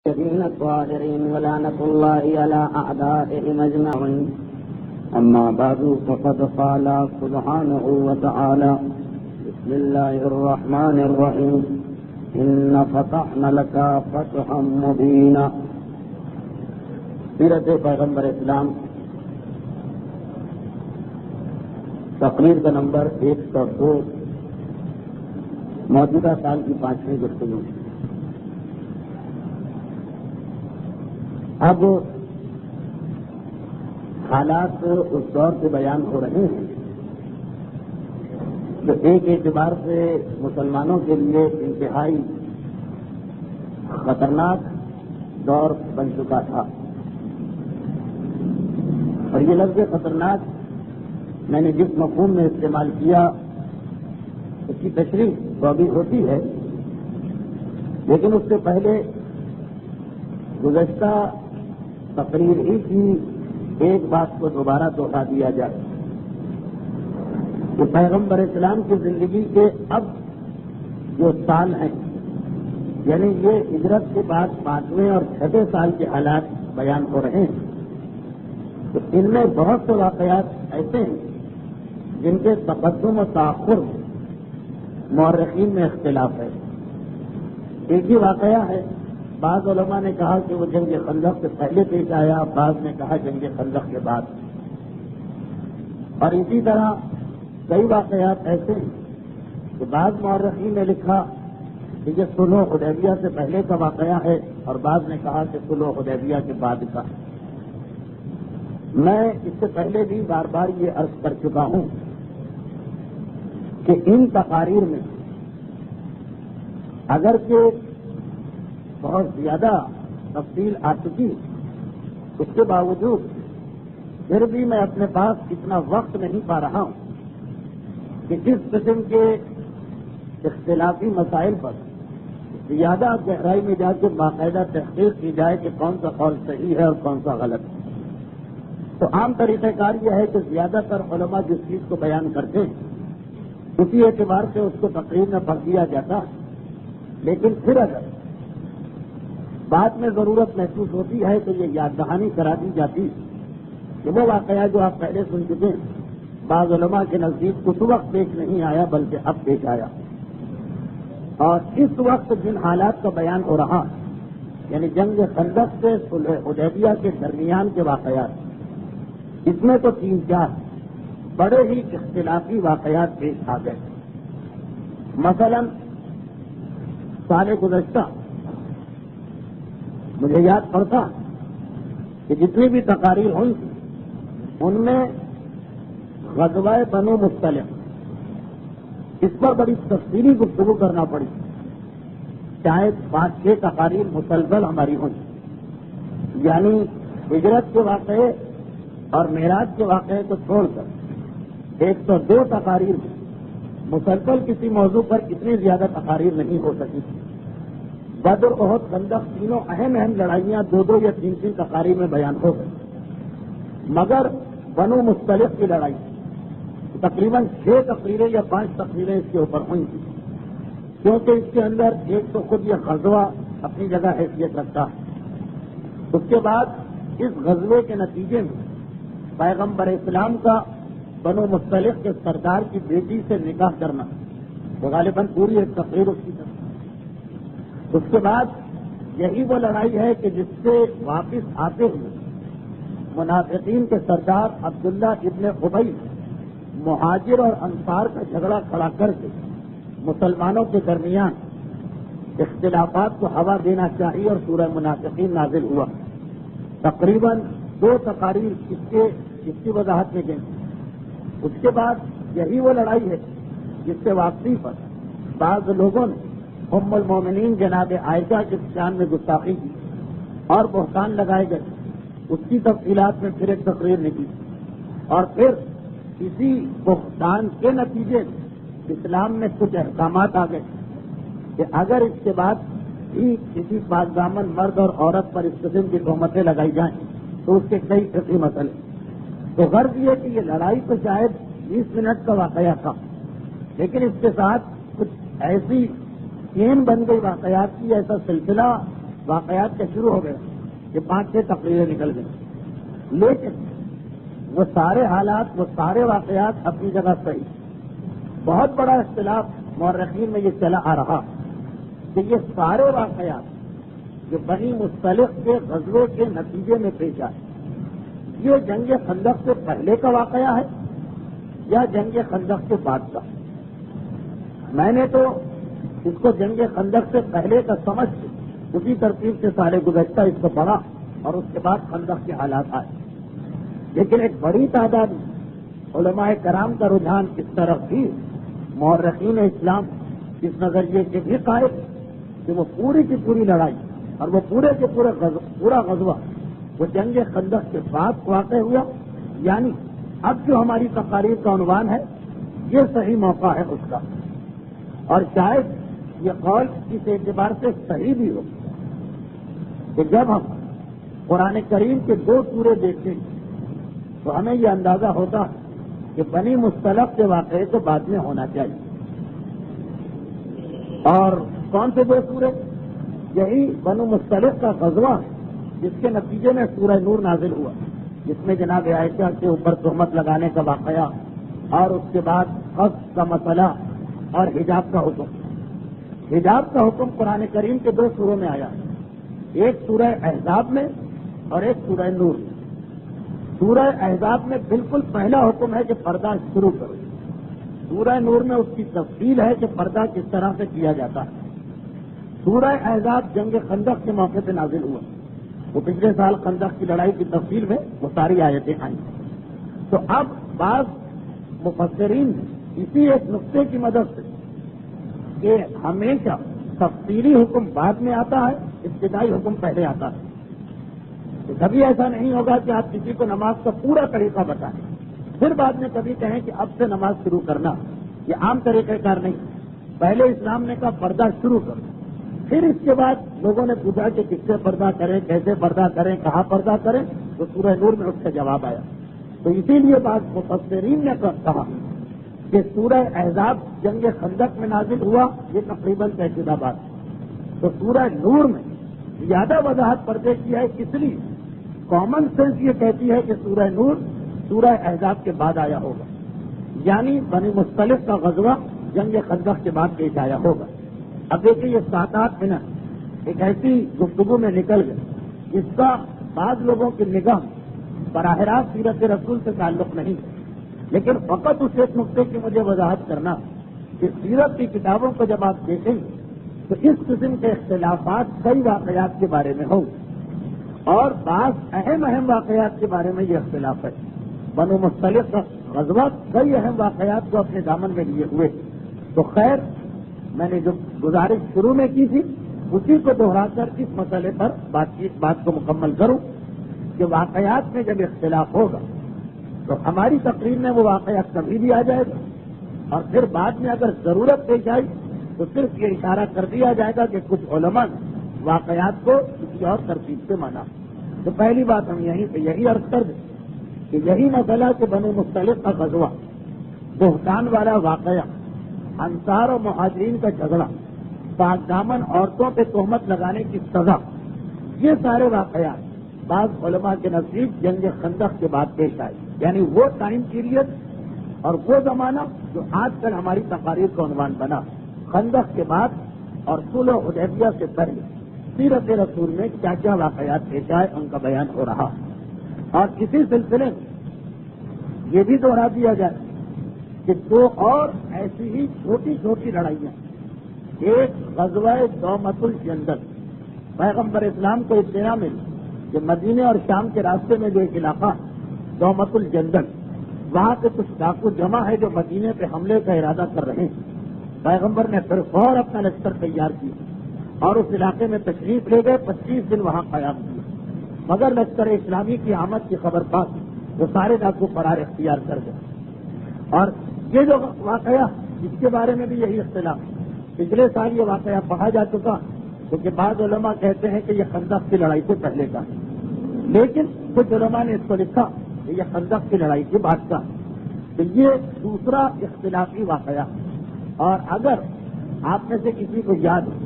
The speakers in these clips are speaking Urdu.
الطاهرين ولعنة الله على أعدائهم أجمعين. أما بعد فقد قال سبحانه وتعالى: بسم الله الرحمن الرحيم إن فتحنا لك فتحا مبينا. سیرت پیغمبر اسلام تقریر کا نمبر 102، موجودہ سال کی 5ویں گفتگو. اب حالات اس دور سے بیان ہو رہے ہیں جو ایک اعتبار سے مسلمانوں کے لیے انتہائی خطرناک دور بن چکا تھا. اور یہ لفظ خطرناک میں نے جس مفہوم میں استعمال کیا اس کی تشریح تو ابھی ہوتی ہے، لیکن اس سے پہلے گزشتہ تقریر ہی کی ایک بات کو دوبارہ دوہرا دیا جائے کہ پیغمبر اسلام کی زندگی کے اب جو سال ہیں، یعنی یہ ہجرت کے بعد 5ویں اور 6ویں سال کے حالات بیان ہو رہے ہیں، تو ان میں بہت سے واقعات ایسے ہیں جن کے تقدم و تاخر مورخین میں اختلاف ہے. ایک ہی واقعہ ہے، بعض علماء نے کہا کہ وہ جنگ خندق سے پہلے پیش آیا، بعض نے کہا جنگ خندق کے بعد. اور اسی طرح کئی واقعات ایسے ہیں کہ بعض مورخین نے لکھا کہ یہ صلح حدیبیہ سے پہلے کا واقعہ ہے، اور بعض نے کہا کہ صلح حدیبیہ کے بعد کا. میں اس سے پہلے بھی بار بار یہ عرض کر چکا ہوں کہ ان تقاریر میں اگرچہ بہت زیادہ تفصیل آ چکی، اس کے باوجود پھر بھی میں اپنے پاس اتنا وقت نہیں پا رہا ہوں کہ اس قسم کے اختلافی مسائل پر زیادہ گہرائی میں جا کے باقاعدہ تحقیق کی جائے کہ کون سا قول صحیح ہے اور کون سا غلط ہے. تو عام طریقہ کار یہ ہے کہ زیادہ تر علماء جس چیز کو بیان کرتے ہیں اسی اعتبار سے اس کو تقریر میں پڑھ دیا جاتا ہے. لیکن پھر اگر بعد میں ضرورت محسوس ہوتی ہے تو یہ یاد دہانی کرا دی جاتی کہ وہ واقعہ جو آپ پہلے سن چکے ہیں بعض علماء کے نزدیک اس وقت پیش نہیں آیا بلکہ اب پیش آیا. اور اس وقت جن حالات کا بیان ہو رہا یعنی جنگ خندق سے صلح حدیبیہ کے درمیان کے واقعات، اس میں تو 3-4 بڑے ہی اختلافی واقعات پیش آ گئے. مثلا سال گزشتہ مجھے یاد پڑتا کہ جتنی بھی تقاریر ہوئی ان میں غزوہ بنو مختلف اس پر بڑی تفصیلی گفتگو کرنا پڑی. شاید 5-6 تقاریر مسلسل ہماری ہوئی، یعنی ہجرت کے واقعے اور معراج کے واقعے کو چھوڑ کر 102 تقاریر میں مسلسل کسی موضوع پر اتنی زیادہ تقاریر نہیں ہو سکی. بدر، احد، خندق تینوں اہم لڑائیاں 2 یا 3 تقاریر میں بیان ہو گئی، مگر بنو مختلف کی لڑائی تقریباً 6 تقریریں یا 5 تقریریں اس کے اوپر ہوئی تھیں، کیونکہ اس کے اندر ایک تو خود یہ غزوہ اپنی جگہ حیثیت رکھتا ہے. اس کے بعد اس غزوے کے نتیجے میں پیغمبر اسلام کا بنو مختلف کے سردار کی بیٹی سے نکاح کرنا تو غالباً پوری ایک تقریر اس کی طرف. اس کے بعد یہی وہ لڑائی ہے کہ جس سے واپس آتے ہوئے منافقین کے سردار عبداللہ ابن ابی مہاجر اور انصار کا جھگڑا کھڑا کر کے مسلمانوں کے درمیان اختلافات کو ہوا دینا چاہیے اور سورہ منافقین نازل ہوا. تقریباً 2 تقاریر اس کی وضاحت میں گئی. اس کے بعد یہی وہ لڑائی ہے جس سے واپسی پر بعض لوگوں نے ام المومنین جناب عائشہ کے شان میں گستاخی کی اور بہتان لگائے گئے. اس کی تفصیلات میں پھر ایک تقریر نکلی، اور پھر اسی بہتان کے نتیجے میں اسلام میں کچھ احکامات آ گئے کہ اگر اس کے بعد بھی کسی پاسدامن مرد اور عورت پر اس قسم کی تہمتیں لگائی جائیں تو اس کے کئی فقہی مسئلے. تو غرض یہ کہ یہ لڑائی تو شاید 20 منٹ کا واقعہ تھا، لیکن اس کے ساتھ کچھ ایسی چین بن گئی واقعات کی، ایسا سلسلہ واقعات کے شروع ہو گئے کہ 5-6 تقریریں نکل گئی، لیکن وہ سارے حالات، وہ سارے واقعات اپنی جگہ صحیح۔ بہت بڑا اختلاف مورخین میں یہ چلا آ رہا کہ یہ سارے واقعات جو بنی مصطلق کے غزوے کے نتیجے میں پیش آئے، یہ جنگ خندق سے پہلے کا واقعہ ہے یا جنگ خندق کے بعد کا؟ میں نے تو اس کو جنگ خندق سے پہلے کا سمجھ کے اسی ترتیب سے سارے گزشتہ اس کو پڑھا اور اس کے بعد خندق کے حالات آئے، لیکن ایک بڑی تعداد علماء کرام کا رجحان اس طرف بھی، مورخین اسلام اس نظریے کے بھی قائل کہ وہ پوری کی پوری لڑائی اور وہ پورے کے پورا غزوہ وہ جنگ خندق کے بعد واقع ہوا، یعنی اب جو ہماری تقاریر کا عنوان ہے یہ صحیح موقع ہے اس کا، اور شاید یہ قول اس اعتبار سے صحیح بھی ہو کہ جب ہم قرآن کریم کے 2 سورے دیکھتے ہیں تو ہمیں یہ اندازہ ہوتا ہے کہ بنی مصطلق کے واقعے تو بعد میں ہونا چاہیے۔ اور کون سے 2 سورے؟ یہی بنو مصطلق کا غزوہ ہے جس کے نتیجے میں سورہ نور نازل ہوا، جس میں جناب عائشہ کے اوپر تہمت لگانے کا واقعہ اور اس کے بعد قصد کا مسئلہ اور حجاب کا حکم۔ حجاب کا حکم قرآن کریم کے 2 سوروں میں آیا، ایک سورہ احزاب میں اور ایک سورہ نور میں۔ سورہ احزاب میں بالکل پہلا حکم ہے کہ پردہ شروع کرو، سورہ نور میں اس کی تفصیل ہے کہ پردہ کس طرح سے کیا جاتا ہے۔ سورہ احزاب جنگ خندق کے موقع پہ نازل ہوا، وہ پچھلے سال خندق کی لڑائی کی تفصیل میں وہ ساری آیتیں آئیں۔ تو اب بعض مفسرین نے اسی ایک نقطے کی مدد سے کہ ہمیشہ تفصیلی حکم بعد میں آتا ہے، ابتدائی حکم پہلے آتا ہے، تو کبھی ایسا نہیں ہوگا کہ آپ کسی کو نماز کا پورا طریقہ بتائیں پھر بعد میں کبھی کہیں کہ اب سے نماز شروع کرنا، یہ عام طریقہ کار نہیں۔ پہلے اسلام نے کہا پردہ شروع کرو، پھر اس کے بعد لوگوں نے پوچھا کہ کس سے پردہ کریں، کیسے پردہ کریں، کہاں پردہ کریں، تو سورہ نور میں اس کا جواب آیا۔ تو اسی لیے بعض مفسرین نے کہا کہ سورہ احزاب جنگ خندق میں نازل ہوا، یہ تقریباً طے شدہ بات ہے۔ تو سورہ نور میں زیادہ وضاحت پردے کی ہے، اس لیے کامن سینس یہ کہتی ہے کہ سورہ نور سورہ احزاب کے بعد آیا ہوگا، یعنی بنی مصطلق کا غزوہ جنگ خندق کے بعد پیش آیا ہوگا۔ اب دیکھیں یہ 7-8 منٹ ایک ایسی گفتگو میں نکل گئے جس کا بعض لوگوں کی نگاہ براہ راست سیرت رسول سے تعلق نہیں ہے، لیکن فقط اس ایک نقطے کی مجھے وضاحت کرنا کہ سیرت کی کتابوں کو جب آپ دیکھیں گے تو اس قسم کے اختلافات کئی واقعات کے بارے میں ہوں اور بعض اہم واقعات کے بارے میں یہ اختلاف ہے۔ بنو مصطلق کا غزوہ کئی اہم واقعات کو اپنے دامن میں لیے ہوئے، تو خیر میں نے جو گزارش شروع میں کی تھی اسی کو دوہرا کر اس مسئلے پر بات کو مکمل کروں کہ واقعات میں جب اختلاف ہوگا تو ہماری تقریر میں وہ واقعات کبھی بھی آ جائے گا، اور پھر بعد میں اگر ضرورت پیش آئی تو صرف یہ اشارہ کر دیا جائے گا کہ کچھ علماء نے واقعات کو کسی اور ترتیب سے مانا۔ تو پہلی بات ہم یہی عرض کر دیں کہ یہی مسئلہ کہ بنو مصطلق کا غزوہ، بہتان والا واقعہ، انصار و مہاجرین کا جھگڑا، پاک دامن عورتوں پہ تہمت لگانے کی سزا، یہ سارے واقعات بعض علماء کے نزدیک جنگ خندق کے بعد پیش آئے، یعنی وہ ٹائم پیریڈ اور وہ زمانہ جو آج کل ہماری تقاریر کا عنوان بنا، خندق کے بعد اور صلح حدیبیہ سے پہلے سیرت رسول میں کیا کیا واقعات پیش آئے ان کا بیان ہو رہا۔ اور اسی سلسلے میں یہ بھی دوہرا دیا جائے کہ 2 اور ایسی ہی چھوٹی چھوٹی لڑائیاں، ایک غزوہ دومۃ الجندل، پیغمبر اسلام کو اطلاع ملی کہ مدینے اور شام کے راستے میں جو ایک علاقہ دومۃ الجندل، وہاں سے کچھ ڈاکو جمع ہے جو مدینے پہ حملے کا ارادہ کر رہے ہیں۔ پیغمبر نے پھر فور اپنا لشکر تیار کیا اور اس علاقے میں تشریف لے گئے، 25 دن وہاں قیام کیا، مگر لشکر اسلامی کی آمد کی خبر پا وہ سارے ڈاکو فرار اختیار کر گئے۔ اور یہ جو واقعہ اس کے بارے میں بھی یہی اختلاف، پچھلے سال یہ واقعہ پڑھا جا چکا کیونکہ بعض علماء کہتے ہیں کہ یہ خندق کی لڑائی سے پہلے کا ہے، لیکن کچھ علماء نے اس کو لکھا کہ یہ خندق کی لڑائی کے بعد کا، تو یہ دوسرا اختلافی واقعہ۔ اور اگر آپ میں سے کسی کو یاد ہو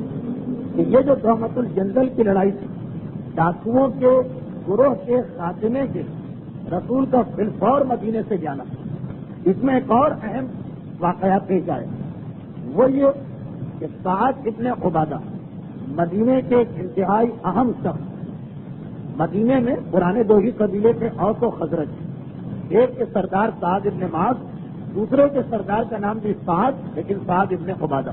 کہ یہ جو تہمت الجندل کی لڑائی تھی، ڈاکوؤں کے گروہ کے خاتمے کے رسول کا بالفور مدینے سے جانا، اس میں ایک اور اہم واقعہ پیش آئے، وہ یہ کہ سعد ابن عبادہ مدینے کے ایک انتہائی اہم شخص، مدینے میں پرانے دو ہی قبیلے تھے، اوس و خزرج، ایک کے سردار سعد ابن معاذ، دوسرے کے سردار کا نام بھی سعد لیکن سعد ابن عبادہ،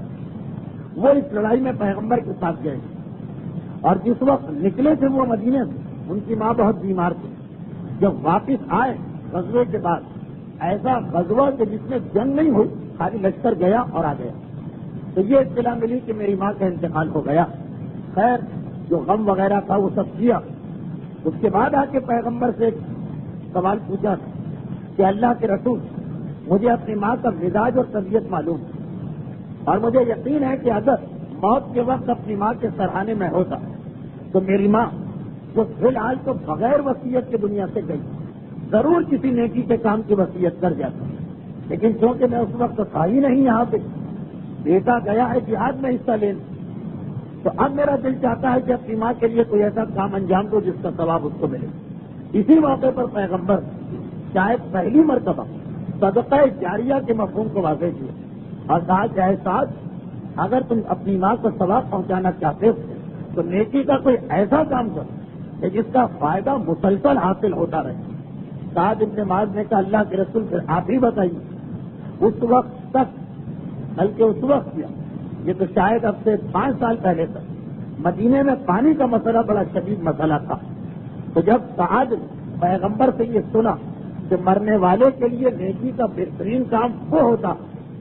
وہ اس لڑائی میں پیغمبر کے ساتھ گئے اور جس وقت نکلے تھے وہ مدینے سے ان کی ماں بہت بیمار تھی، جب واپس آئے غزوے کے بعد، ایسا غزوہ کہ جس میں جنگ نہیں ہوئی، خالی لشکر گیا اور آ گیا، تو یہ اطلاع ملی کہ میری ماں کا انتقال ہو گیا۔ خیر جو غم وغیرہ تھا وہ سب کیا، اس کے بعد آ کے پیغمبر سے ایک سوال پوچھا کہ اللہ کے رسول، مجھے اپنی ماں کا مزاج اور طبیعت معلوم ہے اور مجھے یقین ہے کہ اگر موت کے وقت اپنی ماں کے سرحانے میں ہوتا تو میری ماں جو فی الحال تو بغیر وصیت کے دنیا سے گئی، ضرور کسی نیکی کے کام کی وصیت کر جاتا، لیکن چونکہ میں اس وقت تھا ہی نہیں یہاں پہ، بیٹا گیا ہے جہاد میں حصہ لینے، تو اب میرا دل چاہتا ہے کہ اپنی ماں کے لیے کوئی ایسا کام انجام دو جس کا ثواب اس کو ملے۔ اسی موقع پر پیغمبر شاید پہلی مرتبہ صدقہ جاریہ کے مفہوم کو واضح کیا اور کہا کہ اے سعد، اگر تم اپنی ماں کو ثواب پہنچانا چاہتے ہو تو نیکی کا کوئی ایسا کام کرو کہ جس کا فائدہ مسلسل حاصل ہوتا رہے۔ سعد ابن معاذ نے کہا اللہ کے رسول پھر آپ ہی بتائیے۔ اس وقت تک، بلکہ اس وقت کیا، یہ تو شاید اب سے 5 سال پہلے تک مدینے میں پانی کا مسئلہ بڑا شدید مسئلہ تھا، تو جب سعد پیغمبر سے یہ سنا کہ مرنے والے کے لیے نیکی کا بہترین کام وہ ہوتا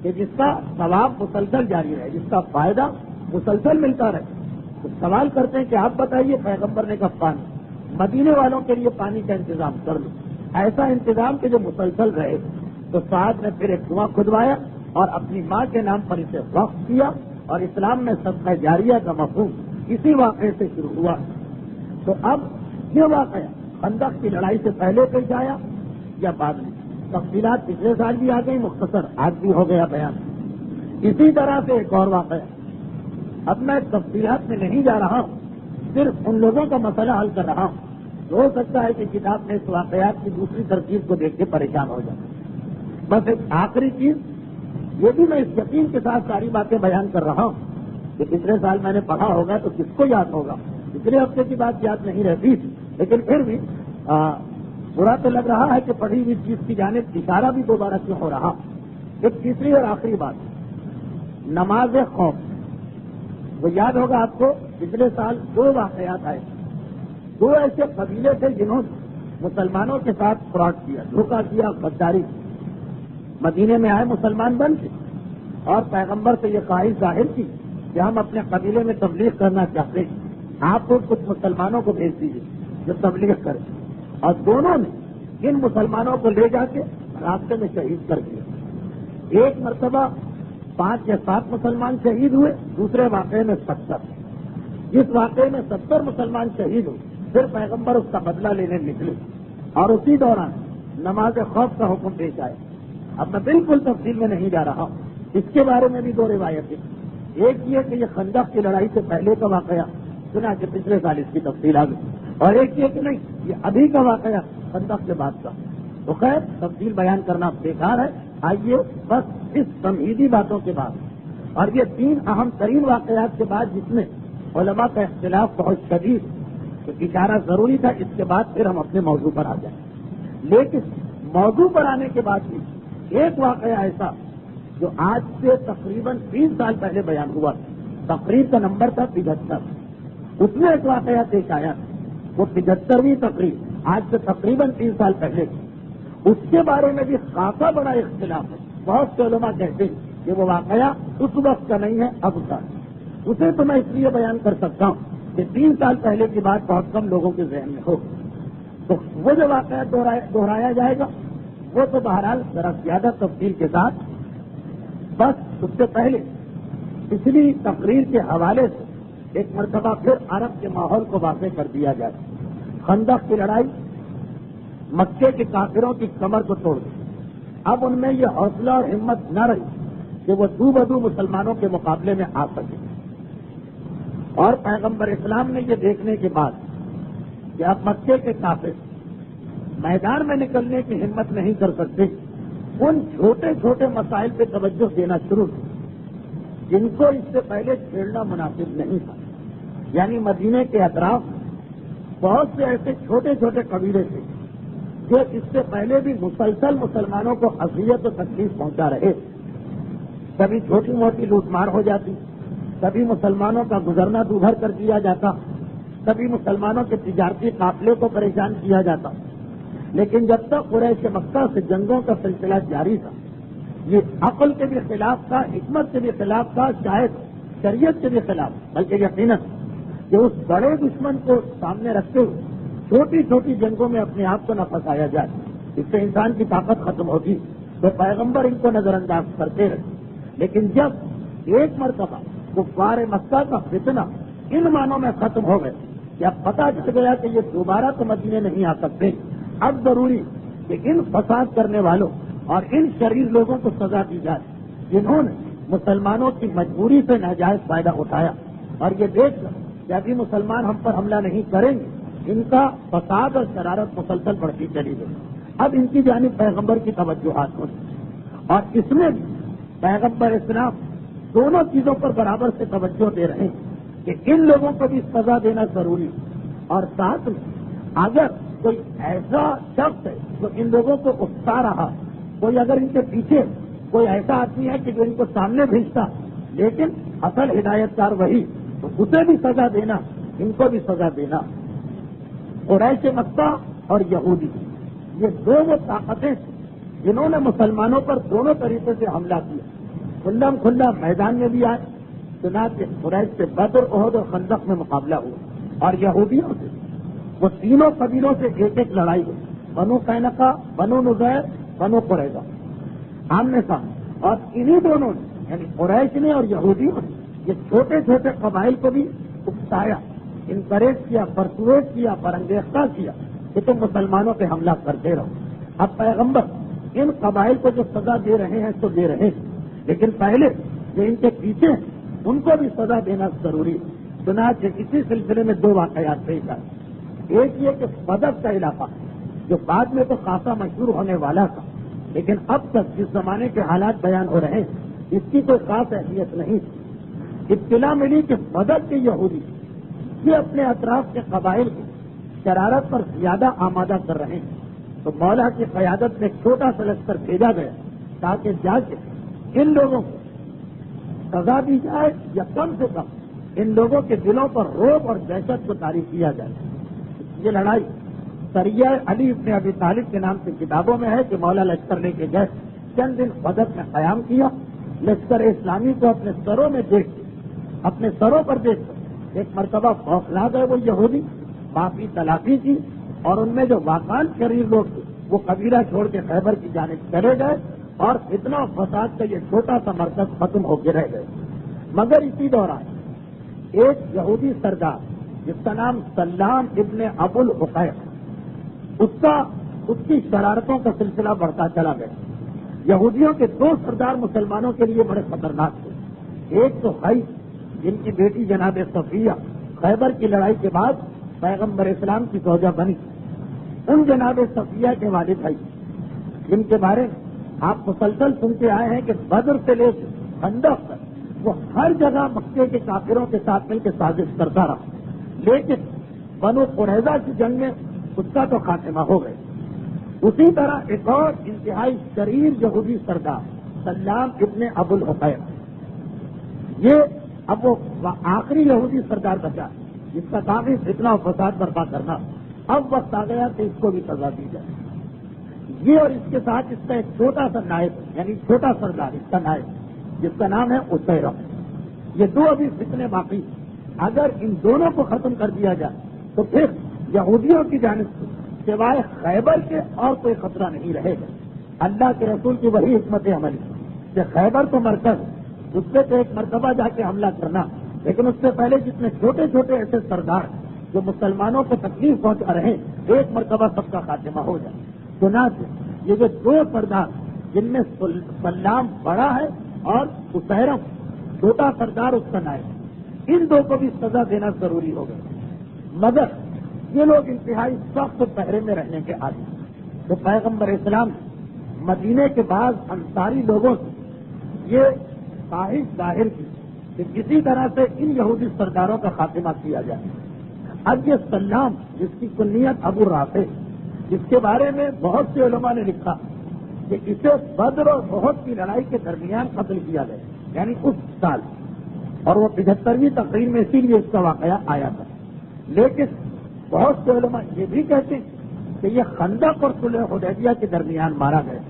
کہ جس کا ثواب مسلسل جاری رہے، جس کا فائدہ مسلسل ملتا رہے، تو سوال کرتے ہیں کہ آپ بتائیے۔ پیغمبر نے کہا پانی، مدینے والوں کے لیے پانی کا انتظام کر لو، ایسا انتظام کہ جو مسلسل رہے۔ تو سعد نے پھر ایک کنواں کھدوایا اور اپنی ماں کے نام پر اسے وقف کیا، اور اسلام میں صدقہ جاریہ کا مفہوم اسی واقعے سے شروع ہوا۔ تو اب یہ واقعہ خندق کی لڑائی سے پہلے پیش آیا یا بعد میں؟ تفصیلات پچھلے سال بھی آ گئی، مختصر آج بھی ہو گیا بیان۔ اسی طرح سے ایک اور واقعہ، اب میں تفصیلات میں نہیں جا رہا ہوں، صرف ان لوگوں کا مسئلہ حل کر رہا ہوں۔ ہو سکتا ہے کہ کتاب میں اس واقعات کی دوسری ترکیب کو دیکھ کے پریشان ہو جائے۔ بس ایک آخری چیز، یہ بھی میں اس یقین کے ساتھ ساری باتیں بیان کر رہا ہوں کہ پچھلے سال میں نے پڑھا ہوگا تو کس کو یاد ہوگا، پچھلے ہفتے کی بات یاد نہیں رہتی، لیکن پھر بھی برا تو لگ رہا ہے کہ پڑھی ہوئی چیز کی جانب اشارہ بھی دوبارہ کیوں ہو رہا۔ ایک تیسری اور آخری بات، نماز خوف، وہ یاد ہوگا آپ کو، پچھلے سال 2 واقعات آئے، 2 ایسے قبیلے تھے جنہوں نے مسلمانوں کے ساتھ فراڈ کیا، دھوکہ کیا، غداری کی۔ مدینے میں آئے مسلمان بن کے اور پیغمبر سے یہ خواہش ظاہر کی کہ ہم اپنے قبیلے میں تبلیغ کرنا چاہتے ہیں، آپ کو کچھ مسلمانوں کو بھیج دیجیے جو تبلیغ کریں، اور دونوں نے ان مسلمانوں کو لے جا کے راستے میں شہید کر دیا۔ ایک مرتبہ 5 یا 7 مسلمان شہید ہوئے، دوسرے واقعے میں 70۔ جس واقعے میں 70 مسلمان شہید ہوئے، پھر پیغمبر اس کا بدلہ لینے نکلے اور اسی دوران نماز خوف کا حکم پیش آیا۔ اب میں بالکل تفصیل میں نہیں جا رہا ہوں، اس کے بارے میں بھی 2 روایتیں، ایک یہ کہ یہ خندق کی لڑائی سے پہلے کا واقعہ سنا کہ پچھلے سال اس کی تفصیل آ گئی، اور ایک یہ کہ نہیں یہ ابھی کا واقعہ خندق کے بعد کا۔ تو خیر تفصیل بیان کرنا بیکار ہے، آئیے بس اس تمہیدی باتوں کے بعد اور یہ 3 اہم ترین واقعات کے بعد جس میں علماء کا اختلاف بہت شدید تو اشارہ ضروری تھا، اس کے بعد پھر ہم اپنے موضوع پر آ جائیں۔ لیکن موضوع پر آنے کے بعد بھی ایک واقعہ ایسا جو آج سے تقریباً 30 سال پہلے بیان ہوا، تقریب کا نمبر تھا 75، اس میں ایک واقعہ پیش آیا، وہ 75ویں تقریب آج سے تقریباً 30 سال پہلے تھی، اس کے بارے میں بھی خاصا بڑا اختلاف ہے۔ بہت سے علماء کہتے ہیں کہ وہ واقعہ اس وقت کا نہیں ہے، اب کا، اسے تو میں اس لیے بیان کر سکتا ہوں کہ 3 سال پہلے کی بات بہت کم لوگوں کے ذہن میں ہو، تو وہ جو واقعہ دہرایا جائے گا وہ تو بہرحال ذرا زیادہ تفصیل کے ساتھ، بس اس سے پہلے پچھلی تقریر کے حوالے سے ایک مرتبہ پھر عرب کے ماحول کو واضح کر دیا جائے۔ خندق کی لڑائی مکے کے کافروں کی کمر کو توڑ دی، اب ان میں یہ حوصلہ اور ہمت نہ رہی کہ وہ دو بدو مسلمانوں کے مقابلے میں آ سکے، اور پیغمبر اسلام نے یہ دیکھنے کے بعد کہ اب مکے کے کافر میدان میں نکلنے کی ہمت نہیں کر سکتے، ان چھوٹے چھوٹے مسائل پہ توجہ دینا شروع کی جن کو اس سے پہلے چھیڑنا مناسب نہیں تھا۔ یعنی مدینے کے اطراف بہت سے ایسے چھوٹے چھوٹے قبیلے تھے جو اس سے پہلے بھی مسلسل مسلمانوں کو اذیت و تکلیف پہنچا رہے، کبھی چھوٹی موٹی لوٹ مار ہو جاتی، کبھی مسلمانوں کا گزرنا دوبھر کر دیا جاتا، کبھی مسلمانوں کے تجارتی قافلے کو پریشان کیا جاتا۔ لیکن جب تک قریش مکہ سے جنگوں کا سلسلہ جاری تھا، یہ عقل کے بھی خلاف تھا، حکمت کے بھی خلاف تھا، شاید شریعت کے بھی خلاف، بلکہ یقیناً کہ اس بڑے دشمن کو سامنے رکھتے ہوئے چھوٹی چھوٹی جنگوں میں اپنے آپ کو نہ پھنسایا جائے، اس سے انسان کی طاقت ختم ہوگی، تو پیغمبر ان کو نظر انداز کرتے رہے۔ لیکن جب ایک مرتبہ کفار مکہ کا فتنہ ان معنوں میں ختم ہو گئے کہ اب پتہ چل گیا کہ یہ دوبارہ تو مدینے نہیں آ سکتے، اب ضروری کہ ان فساد کرنے والوں اور ان شریر لوگوں کو سزا دی جائے جنہوں نے مسلمانوں کی مجبوری سے ناجائز فائدہ اٹھایا، اور یہ دیکھ کر کہ ابھی مسلمان ہم پر حملہ نہیں کریں گے، ان کا فساد اور شرارت مسلسل بڑھتی چلی گئی۔ اب ان کی جانب پیغمبر کی توجہات ہوئی، اور اس میں بھی پیغمبر اسلام دونوں چیزوں پر برابر سے توجہ دے رہے ہیں کہ ان لوگوں کو بھی سزا دینا ضروری، اور ساتھ میں اگر کوئی ایسا شخص ہے جو ان لوگوں کو اکسا رہا، کوئی اگر ان کے پیچھے کوئی ایسا آدمی ہے کہ جو ان کو سامنے بھیجتا لیکن اصل ہدایت کار وہی، تو اسے بھی سزا دینا، ان کو بھی سزا دینا۔ قریش مکہ اور یہودی یہ دو وہ طاقتیں جنہوں نے مسلمانوں پر دونوں طریقے سے حملہ کیا، کھلم کھلا میدان میں بھی آئے، چنانچہ قریش سے بدر، احد اور خندق میں مقابلہ ہوا، اور یہودیوں سے وہ تینوں قبیلوں سے ایک ایک لڑائی ہوئی، بنو قینقاع، بنو نضیر، بنو قریظہ، آمنے سامنے، اور انہی دونوں نے یعنی قریش نے اور یہودیوں نے یہ چھوٹے چھوٹے قبائل کو بھی اکسایا، انکریج کیا، پرسویٹ کیا، برانگیختہ کیا کہ تم مسلمانوں پہ حملہ کرتے رہو۔ اب پیغمبر ان قبائل کو جو سزا دے رہے ہیں تو دے رہے ہیں، لیکن پہلے جو ان کے پیچھے ہیں ان کو بھی سزا دینا ضروری ہے۔ چنانچہ اسی سلسلے میں دو واقعات پیش آئے۔ ایک یہ کہ بدر کا علاقہ جو بعد میں تو خاصا مشہور ہونے والا تھا، لیکن اب تک جس زمانے کے حالات بیان ہو رہے ہیں اس کی کوئی خاص اہمیت نہیں تھی۔ اطلاع ملی کہ بدر کے یہودی یہ اپنے اطراف کے قبائل کی شرارت پر زیادہ آمادہ کر رہے ہیں، تو مولا کی قیادت میں چھوٹا سا لشکر بھیجا گیا تاکہ جا کے ان لوگوں کو سزا دی جائے، یا کم سے کم ان لوگوں کے دلوں پر رعب اور دہشت کو طاری کیا جائے۔ یہ لڑائی سریہ علی ابن ابی طالب کے نام سے کتابوں میں ہے کہ مولا لشکر لے کے گئے، چند دن بدر میں قیام کیا، لشکر اسلامی کو اپنے سروں میں دیکھ اپنے سروں پر دیکھ کر ایک مرتبہ بوکھلا گئے وہ یہودی، معافی تلافی کی، اور ان میں جو واقعان شریر لوگ تھے وہ قبیلہ چھوڑ کے خیبر کی جانب چلے گئے، اور فتنہ و فساد کا یہ چھوٹا سا مرکز ختم ہو کے رہ گئے۔ مگر اسی دوران ایک یہودی سردار جس کا نام سلام ابن ابو الحقیق، اس کی شرارتوں کا سلسلہ بڑھتا چلا گیا۔ یہودیوں کے دو سردار مسلمانوں کے لیے بڑے خطرناک تھے، ایک تو حی جن کی بیٹی جناب صفیہ خیبر کی لڑائی کے بعد پیغمبر اسلام کی زوجہ بنی، ان جناب صفیہ کے والد بھائی جن کے بارے میں آپ مسلسل سنتے آئے ہیں کہ بدر سے لے کے خندق تک وہ ہر جگہ مکے کے کافروں کے ساتھ مل کے سازش کرتا رہا، لیکن بنو قریظہ کی جنگ میں اس کا تو خاتمہ ہو گئے۔ اسی طرح ایک اور انتہائی شریر یہودی سردار سلام ابن ابو الحقیق، یہ اب وہ آخری یہودی سردار بچا جس کا کام ہی فتنہ و فساد برپا کرنا۔ اب وقت آ گیا کہ اس کو بھی سزا دی جائے۔ یہ اور اس کے ساتھ اس کا ایک چھوٹا سا نائب یعنی چھوٹا سردار اس کا نائب جس کا نام ہے اسیرہ، یہ دو ابھی فتنے باقی، اگر ان دونوں کو ختم کر دیا جائے تو پھر یہودیوں کی جانب سے سوائے خیبر کے اور کوئی خطرہ نہیں رہے گا۔ اللہ کے رسول کی وہی حکمت عملی کہ خیبر تو مرکز، اس سے تو ایک مرتبہ جا کے حملہ کرنا، لیکن اس سے پہلے جتنے چھوٹے چھوٹے ایسے سردار جو مسلمانوں کو تکلیف پہنچا رہے ہیں ایک مرتبہ سب کا خاتمہ ہو جائے۔ چنانچہ یہ جو دو سردار جن میں سلام بڑا ہے اور اسیرہ چھوٹا سردار اس کا نائب، ان دو کو بھی سزا دینا ضروری ہوگا، مگر یہ لوگ انتہائی سخت پہرے میں رہنے کے عادی، تو پیغمبر اسلام مدینے کے بعد انصاری لوگوں سے یہ خواہش ظاہر کی کہ کسی طرح سے ان یہودی سرداروں کا خاتمہ کیا جائے۔ اب یہ سلام جس کی کنیت ابو رافع، جس کے بارے میں بہت سے علماء نے لکھا کہ اسے بدر اور احد کی لڑائی کے درمیان قتل کیا گیا، یعنی اس سال، اور وہ 75ویں تقریر میں اسی لیے اس کا واقعہ آیا تھا۔ لیکن بہت سے علماء یہ بھی کہتے ہیں کہ یہ خندق اور صلح حدیبیہ کے درمیان مارا گیا،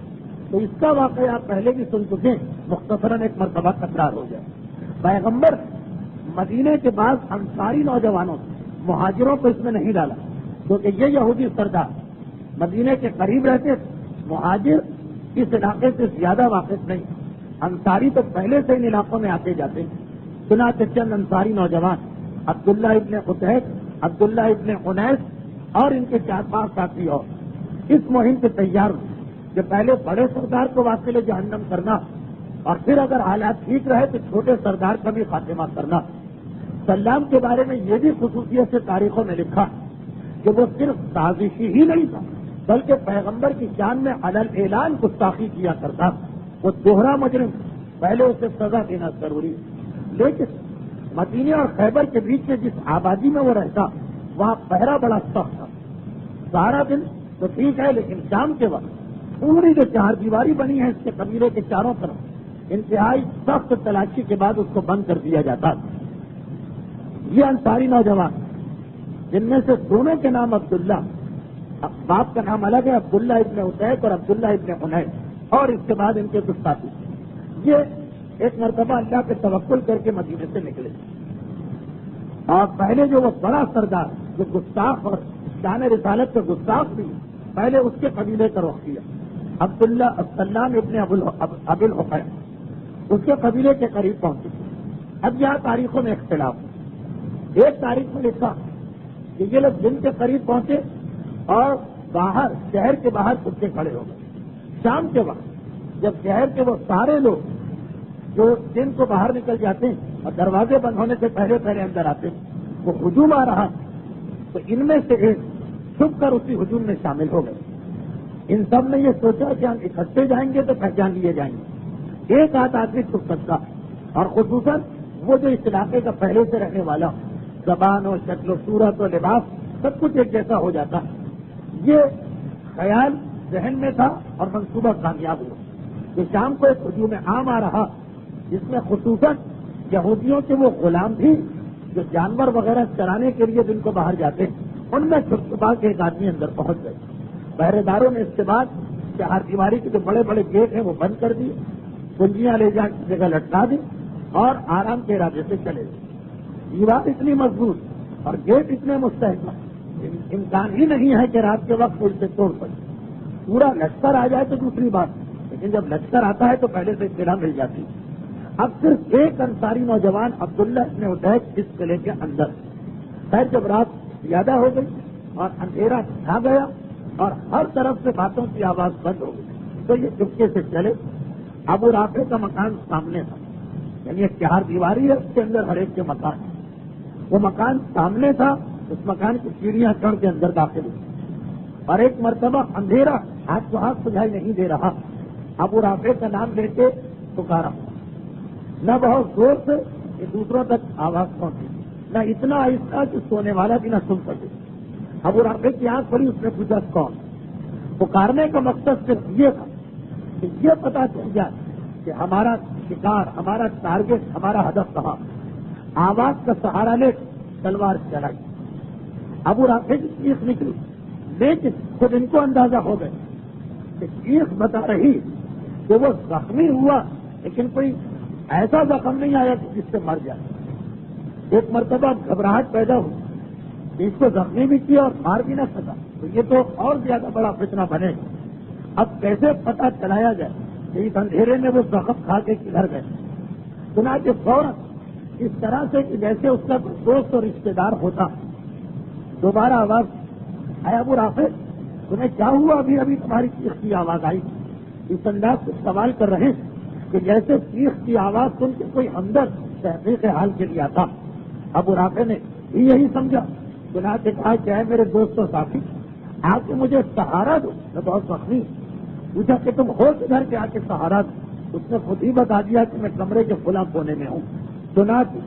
تو اس کا واقعہ آپ پہلے بھی سن چکے، مختصراً ایک مرتبہ تکرار ہو جائے۔ پیغمبر مدینے کے بعد انصاری نوجوانوں مہاجروں کو اس میں نہیں ڈالا، کیونکہ یہ یہودی سردار مدینے کے قریب رہتے، مہاجر اس علاقے سے زیادہ واقف نہیں، انصاری تو پہلے سے ان علاقوں میں آتے جاتے ہیں۔ چنانچہ چند انصاری نوجوان عبداللہ ابن قتیب، عبداللہ ابن انیس اور ان کے 4-5 ساتھی اور اس مہم سے تیار ہوئے کہ پہلے بڑے سردار کو واصل جہنم کرنا، اور پھر اگر حالات ٹھیک رہے تو چھوٹے سردار کا بھی خاتمہ کرنا۔ سلام کے بارے میں یہ بھی خصوصیت سے تاریخوں میں لکھا کہ وہ صرف سازشی ہی نہیں تھا، بلکہ پیغمبر کی شان میں علل اعلان گستاخی کیا کرتا، وہ دوہرا مجرم، پہلے اسے سزا دینا ضروری۔ لیکن مدینے اور خیبر کے بیچ میں جس آبادی میں وہ رہتا وہاں پہرا بڑا سخت تھا، سارا دن تو ٹھیک ہے، لیکن شام کے وقت پوری جو 4 دیواری بنی ہے اس کے قبیلے کے چاروں طرف انتہائی سخت تلاشی کے بعد اس کو بند کر دیا جاتا۔ یہ انصاری نوجوان جن میں سے دونوں کے نام عبداللہ، باپ کا نام الگ ہے، عبداللہ ابن عتیق اور عبداللہ ابن انیس، اور اس کے بعد ان کے کچھ ساتھی، یہ ایک مرتبہ اللہ پہ توکل کر کے مدینے سے نکلے، اور پہلے جو وہ بڑا سردار جو گستاخ اور شان رسالت کا گستاخ بھی، پہلے اس کے قبیلے کا رخ کیا، عبداللہ السلام ابن ابی الحقیق، اس کے قبیلے کے قریب پہنچے۔ اب یہاں تاریخوں میں اختلاف ہے، ایک تاریخ میں لکھا کہ یہ لوگ دن کے قریب پہنچے اور باہر شہر کے باہر کتے کھڑے ہو گئے۔ شام کے وقت جب شہر کے وہ سارے لوگ جو دن کو باہر نکل جاتے ہیں اور دروازے بند ہونے سے پہلے پہلے اندر آتے ہیں، وہ ہجوم آ رہا، تو ان میں سے ایک چھپ کر اسی ہجوم میں شامل ہو گئے۔ ان سب نے یہ سوچا کہ ہم اکٹھے جائیں گے تو پہچان لیے جائیں گے، ایک آدھ آدمی چھپ سکتا، اور خصوصاً وہ جو اس علاقے کا پہلے سے رہنے والا، زبان و شکل و صورت و لباس سب کچھ ایک جیسا ہو جاتا۔ یہ خیال ذہن میں تھا اور منصوبہ کامیاب ہوا کہ شام کو ایک ہجوم عام آ رہا، جس میں خصوصاً یہودیوں کے وہ غلام بھی جو جانور وغیرہ چرانے کے لیے دن کو باہر جاتے، ان میں چھپ چھپا کے ایک آدمی اندر پہنچ گئے۔ پہرے داروں نے اس کے بعد 4 دیواری کے جو بڑے بڑے گیٹ ہیں وہ بند کر دیے، کنجیاں لے جا کی جگہ لٹکا دی اور آرام کے ارادے سے چلے گئے۔ دیوار اتنی مضبوط اور گیٹ اتنے مستحکم، امکان ہی نہیں ہے کہ رات کے وقت کوئی سے توڑ سکے۔ پورا لشکر آ جائے تو دوسری بات، لیکن جب لشکر آتا ہے تو پہلے سے اطلاع مل جاتی ہے۔ اب صرف ایک انصاری نوجوان عبداللہ ابن عتیق اس قلعے کے اندر، خیر جب رات زیادہ ہو گئی اور اندھیرا چھا گیا اور ہر طرف سے باتوں کی آواز بند ہو گئی، تو یہ چپکے سے چلے۔ ابو رافع کا مکان سامنے تھا، یعنی ایک 4 دیواری ہے، اس کے اندر ہر ایک کے مکان، وہ مکان سامنے تھا، اس مکان کی سیڑھیاں چڑھ کے اندر داخل ہوئی، اور ایک مرتبہ اندھیرا ہاتھ کو ہاتھ سجھائی نہیں دے رہا، ابو رافع کا نام لے کے پکارا، نہ بہت زور سے کہ دوسروں تک آواز پہنچی، نہ اتنا آہستہ کہ سونے والا بھی نہ سن سکے۔ ابو رافع کی آنکھ پڑی، اس نے پوچھا کون؟ پکارنے کا مقصد صرف یہ تھا کہ یہ پتا چل جائے کہ ہمارا شکار، ہمارا ٹارگیٹ، ہمارا ہدف کہاں۔ آواز کا سہارا لے تلوار چلائی، ابو رافع کی چیخ نکلی، لیکن خود ان کو اندازہ ہو گئے کہ چیخ بتا رہی کہ وہ زخمی ہوا، لیکن کوئی ایسا زخم نہیں آیا کہ جس سے مر جائے۔ ایک مرتبہ گھبراہٹ پیدا ہوئی کہ اس کو زخمی بھی کیا اور مار بھی نہ سکا، تو یہ تو اور زیادہ بڑا فتنہ بنے گا۔ اب کیسے پتہ چلایا جائے کہ اس اندھیرے میں وہ زخم کھا کے کدھر گئے؟ چنانچہ فوراً اس طرح سے کہ جیسے اس کا کوئی دوست اور رشتے دار ہوتا، دوبارہ آواز، اے ابو رافع تمہیں کیا ہوا؟ ابھی ابھی تمہاری چیخ کی آواز آئی۔ اس انداز سے سوال کر رہے ہیں کہ جیسے چیخ کی آواز سن کے کوئی اندر تحقیق حال کے لیے آتا۔ ابو رافع نے بھی یہی سمجھا، چنانچہ کہا کہ اے میرے دوست و ساتھی، آ کے مجھے سہارا دو. میں بہت زخمی پوچھا کہ تم ہو کدھر کے آ کے سہارا دو. اس نے خود ہی بتا دیا کہ میں کمرے کے فلاں کونے میں ہوں. چنانچہ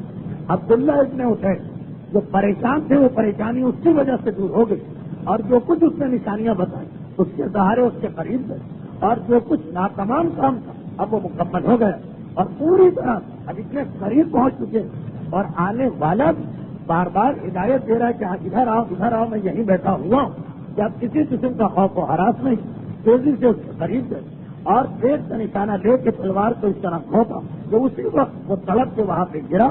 عبداللہ ابن حسین جو پریشان تھے وہ پریشانی اس کی وجہ سے دور ہو گئی، اور جو کچھ اس نے نشانیاں بتائی اس کے سہارے اس کے قریب گئے، اور جو کچھ ناتمام کام تھا اب وہ مکمل ہو گیا، اور پوری طرح اب اتنے قریب پہنچ چکے، اور آنے والا بار بار ہدایت دے رہا ہے کہ ادھر آؤ میں یہیں بیٹھا ہوا ہوں. کہ اب کسی قسم کا خوف و ہراس نہیں، تیزی سے اس کے قریب گئے اور ایک کا نشانہ لے کے تلوار کو اس طرح گھونپا جو اسی وقت وہ تڑپ کے وہاں پہ گرا،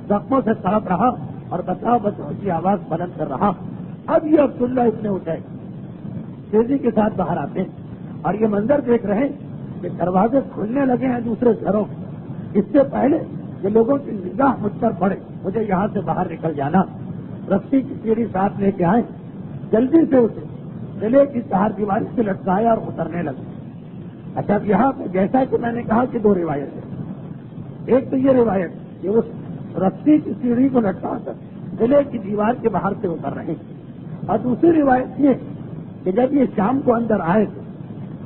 زخموں سے تڑپ رہا اور بچاؤ بچاؤ کی آواز بلند کر رہا. اب یہ عبداللہ ابن حسین تیزی کے ساتھ باہر آتے ہیں اور یہ منظر دیکھ رہے ہیں کہ دروازے کھلنے لگے ہیں دوسرے گھروں کے. اس سے پہلے کہ لوگوں کی نگاہ مجھ پر پڑے مجھے یہاں سے باہر نکل جانا، رسی کی سیڑھی ساتھ لے کے آئے، جلدی سے اسے قلعے کی چار دیواری سے لٹکایا اور اترنے لگے. اچھا یہاں پہ جیسا کہ میں نے کہا کہ دو روایت ہے. ایک تو یہ روایت کہ اس رسی کی سیڑھی کو لٹکا کر قلعے کی دیوار کے باہر سے اتر رہے ہیں، اور دوسری روایت یہ کہ جب یہ شام کو اندر آئے تھے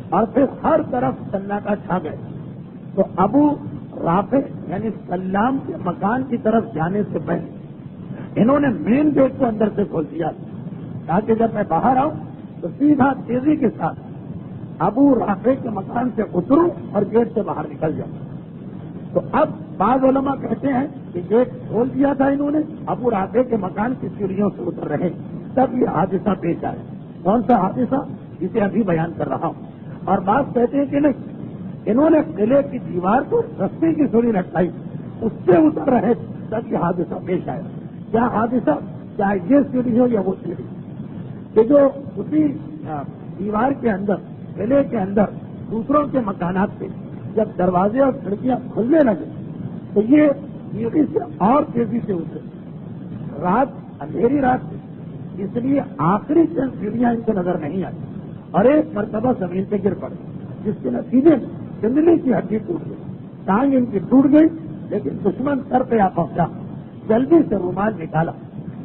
اور پھر ہر طرف سناٹا چھا گئے تو ابو رافع یعنی سلام کے مکان کی طرف جانے سے پہلے انہوں نے مین گیٹ کو اندر سے کھول دیا تاکہ جب میں باہر آؤں تو سیدھا تیزی کے ساتھ ابو رافع کے مکان سے اتروں اور گیٹ سے باہر نکل جاؤں. تو اب بعض علماء کہتے ہیں کہ گیٹ کھول دیا تھا انہوں نے، ابو رافع کے مکان کی سیڑھیوں سے اتر رہے تب یہ حادثہ پیش آیا. کون سا حادثہ جسے ابھی بیان کر رہا ہوں. اور بعض کہتے ہیں کہ نہیں، انہوں نے قلعے کی دیوار کو رستے کی سیڑھی لٹکائی اس سے اتر رہے تب یہ حادثہ پیش آیا. کیا حادثہ؟ چاہے یہ سیڑھی ہو یا وہ سیڑھی، کہ جو اسی دیوار کے اندر قلعے کے اندر دوسروں کے مکانات پہ جب دروازے اور کھڑکیاں کھلنے لگے تو یہ سیڑھی سے اور تیزی سے اترے. رات اندھیری رات تھی اس لیے آخری چند سیڑھیاں ان کو نظر نہیں آئی اور ایک مرتبہ زمین پہ گر پڑی جس کے نتیجے میں چندلی کی ہڈی ٹوٹ گئی، ٹانگ ان کی ٹوٹ گئی، لیکن دشمن سر پہ آ پہنچا. جلدی سے رومال نکالا،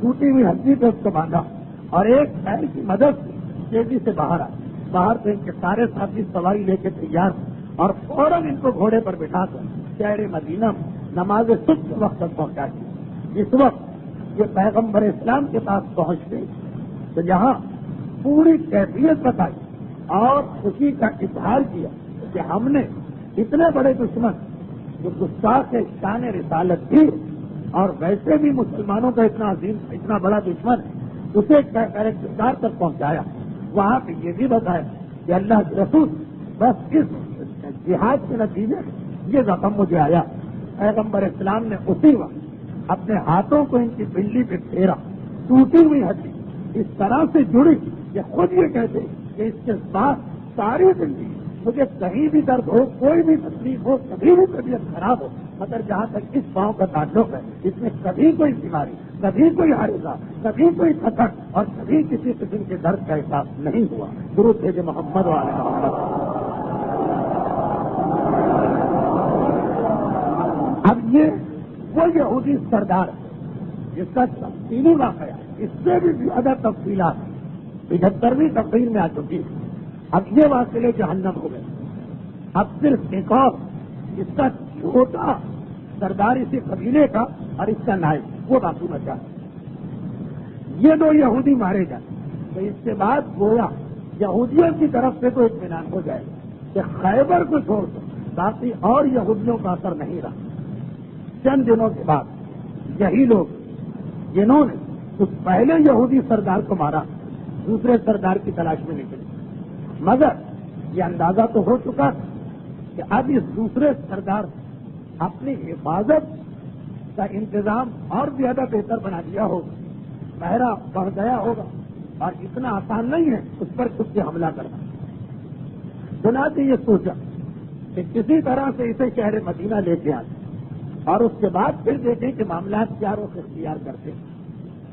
ٹوٹی ہوئی ہڈی پہ اس کو باندھا اور ایک پیر کی مدد سے تیزی سے باہر آئے. باہر سے ان کے سارے ساتھی سواری لے کے تیار اور فوراً ان کو گھوڑے پر بٹھا کر شہر مدینہ میں نماز صبح کے وقت تک پہنچا دی. جس وقت یہ پیغمبر اسلام کے پاس پہنچ گئی تو یہاں پوری کیفیت بتائی اور خوشی کا اظہار کیا کہ ہم نے اتنے بڑے دشمن جو گستاخ شان رسالت تھی اور ویسے بھی مسلمانوں کا اتنا عظیم اتنا بڑا دشمن ہے اسے کردار تک پہنچایا. وہاں پہ یہ بھی بتایا کہ اللہ کے رسول بس اس جہاد کے نتیجے میں یہ زخم مجھے آیا. پیغمبر اسلام نے اسی وقت اپنے ہاتھوں کو ان کی پنڈلی پہ پھیرا، ٹوٹی ہوئی ہڈی اس طرح سے جڑی کہ خود یہ کہتے کہ اس کے ساتھ ساری زندگی مجھے کہیں بھی درد ہو، کوئی بھی تکلیف ہو، کبھی بھی طبیعت خراب ہو، مگر جہاں تک اس پاؤں کا تعلق ہے اس میں کبھی کوئی بیماری، کبھی کوئی حادثہ، کبھی کوئی تھکن اور کبھی کسی قسم کے درد کا احساس نہیں ہوا. درود بھیجے محمد و آل محمد. اب یہ وہ یہودی سردار جس کا تفصیلی واقعہ اس سے بھی زیادہ تفصیلات 75ویں تقریر میں آ چکی ہے. اب یہ واقعے جہنم ہو گئے. اب صرف ایک اور اس کا چھوٹا سردار اسی قبیلے کا اور اس کا نائب وہ باقی بچا. یہ دو یہودی مارے جائیں تو اس کے بعد گویا یہودیوں کی طرف سے تو اطمینان ہو جائے کہ خیبر کو چھوڑ کر باقی اور یہودیوں کا اثر نہیں رہا. چند دنوں کے بعد یہی لوگ جنہوں نے اس پہلے یہودی سردار کو مارا دوسرے سردار کی تلاش میں نکلے، مگر یہ اندازہ تو ہو چکا کہ اب اس دوسرے سردار اپنی حفاظت کا انتظام اور زیادہ بہتر بنا دیا ہوگا، پہرا بڑھ گیا ہوگا اور اتنا آسان نہیں ہے اس پر خود سے حملہ کرنا. چنانچہ یہ سوچا کہ کسی طرح سے اسے شہر مدینہ لے کے آئے اور اس کے بعد پھر دیکھیں کہ معاملات کیا رخ اختیار کرتے ہیں.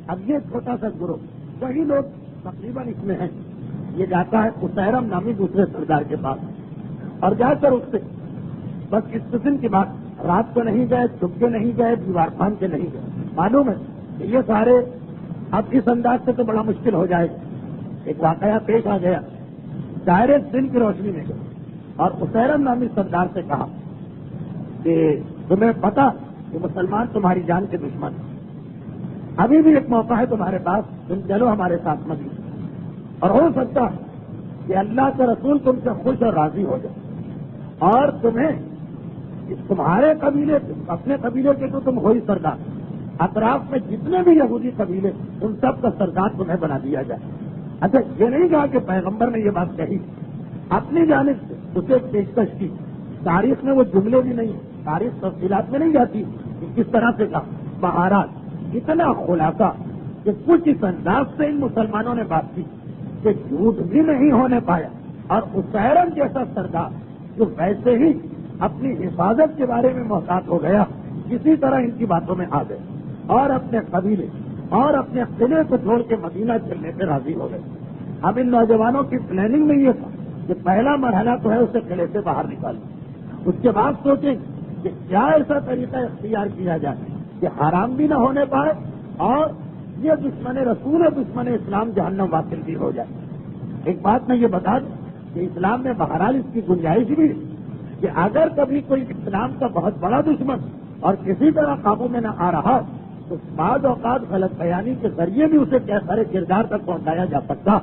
اب یہ چھوٹا سا گروہ وہی لوگ تقریباً اس میں ہیں. یہ جاتا ہے اسیرم نامی دوسرے سردار کے پاس اور جا کر اس سے بس اس قسم کی بات، رات کو نہیں گئے، چھپ کے نہیں گئے، دیوار پھان کے نہیں گئے. معلوم ہے یہ سارے اب اس انداز سے تو بڑا مشکل ہو جائے گا. ایک واقعہ پیش آ گیا ڈائریکٹ دن کی روشنی میں اور اسیرم نامی سردار سے کہا کہ تمہیں پتا کہ مسلمان تمہاری جان کے دشمن ہیں. ابھی بھی ایک موقع ہے تمہارے پاس, تم چلو ہمارے ساتھ مدینے, اور ہو سکتا ہے کہ اللہ کے رسول تم سے خوش اور راضی ہو جائے, اور تمہیں تمہارے قبیلے اپنے قبیلے کے تو تم ہو ہی سردار, اطراف میں جتنے بھی یہودی قبیلے ان سب کا سردار تمہیں بنا دیا جائے. اچھا یہ نہیں کہا کہ پیغمبر نے یہ بات کہی, اپنی جانب سے اسے پیشکش کی. تاریخ میں وہ جملے بھی نہیں, تاریخ تفصیلات میں نہیں جاتی کہ کس طرح سے کہا. بہرحال اتنا خلاصہ کہ کچھ اس انداز سے ان مسلمانوں نے بات کی کہ جھوٹ بھی نہیں ہونے پایا, اور اسیرم جیسا سردار جو ویسے ہی اپنی حفاظت کے بارے میں محتاط ہو گیا, کسی طرح ان کی باتوں میں آ گئے اور اپنے قبیلے اور اپنے قلعے کو چھوڑ کے مدینہ چلنے پہ راضی ہو گئے. اب ان نوجوانوں کی پلاننگ میں یہ تھا کہ پہلا مرحلہ تو ہے اسے قلعے سے باہر نکالنا, اس کے بعد سوچیں کہ کیا ایسا طریقہ اختیار کیا جائے کہ حرام بھی نہ ہونے پائے اور یہ دشمن رسول اور دشمن اسلام جہنم واصل بھی ہو جائے. ایک بات میں یہ بتا دوں کہ اسلام میں بہرحال اس کی گنجائش بھی ہے کہ اگر کبھی کوئی اسلام کا بہت بڑا دشمن اور کسی طرح قابو میں نہ آ رہا تو بعض اوقات غلط بیانی کے ذریعے بھی اسے سارے کردار تک پہنچایا جا سکتا.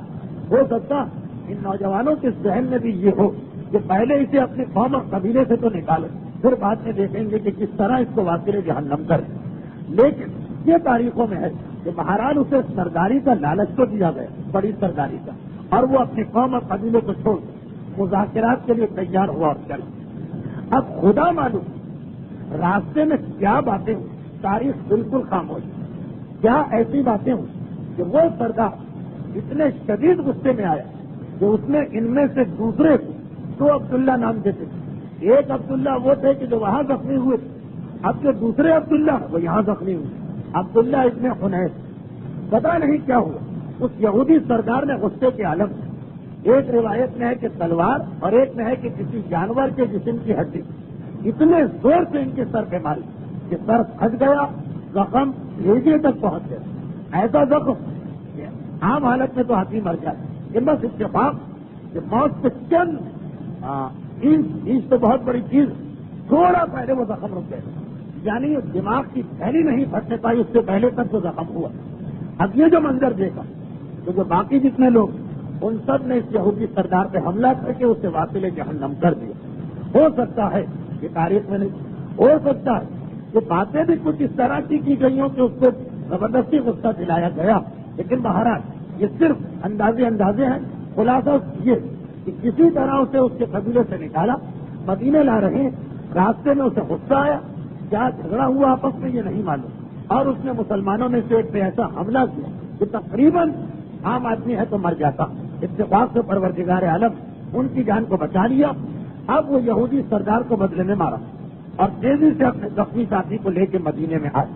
ہو سکتا ان نوجوانوں کے ذہن میں بھی یہ ہو کہ پہلے اسے اپنے قوم اور قبیلے سے تو نکالیں, پھر بعد میں دیکھیں گے کہ کس طرح اس کو واصل جہنم کریں. لیکن یہ تاریخوں میں ہے کہ بہرحال اسے سرداری کا لالچ تو دیا گیا, بڑی سرداری کا, اور وہ اپنی قوم اور قبیلے کو چھوڑ مذاکرات کے لیے تیار ہوا اور چل. اب خدا معلوم راستے میں کیا باتیں ہوئی, تاریخ بالکل خاموش. کیا ایسی باتیں ہوئی کہ وہ سردار اتنے شدید غصے میں آیا کہ اس نے ان میں سے دوسرے کو دو عبداللہ نام دیتے تھے. ایک عبداللہ وہ تھے کہ جو وہاں زخمی ہوئے, اب جو دوسرے عبداللہ وہ یہاں زخمی ہوئے. عبداللہ ابن حنیف, پتا نہیں کیا ہوا, اس یہودی سردار نے غصے کے عالم میں, ایک روایت میں ہے کہ تلوار اور ایک میں ہے کہ کسی جانور کے جسم کی ہڈی اتنے زور سے ان کے سر پہ ماری کہ سر پھٹ گیا, زخم بھیجے تک پہنچ گیا. ایسا زخم کہ عام حالت میں تو آدمی مر جائے, یہ بس اتفاق کہ موت سے چند انچ تو بہت بڑی چیز, تھوڑا پہلے وہ زخم رک گئے, یعنی دماغ کی پھیلی نہیں پھٹنے پائی, اس سے پہلے تک وہ زخم ہوا. اب یہ جو منظر دیکھا تو جو باقی جتنے لوگ ان سب نے اس یہودی سردار پہ حملہ کر کے اسے واصل جہنم کر دیا. ہو سکتا ہے کہ تاریخ میں نہیں, ہو سکتا ہے کہ باتیں بھی کچھ اس طرح کی گئی ہوں کہ اس کو زبردستی غصہ دلایا گیا, لیکن بہرحال یہ صرف اندازے ہیں. خلاصہ یہ کہ کسی طرح اسے اس کے قبیلے سے نکالا, مدینے لا رہے ہیں, راستے میں اسے غصہ آیا, کیا جھگڑا ہوا آپس میں یہ نہیں معلوم, اور اس نے مسلمانوں میں سے ایک پہ ایسا حملہ کیا کہ تقریباً عام آدمی ہے تو مر جاتا. اتفاق سے پروردگار عالم ان کی جان کو بچا لیا. اب وہ یہودی سردار کو بدلے میں مارا اور تیزی سے اپنے زخمی ساتھی کو لے کے مدینے میں آئے.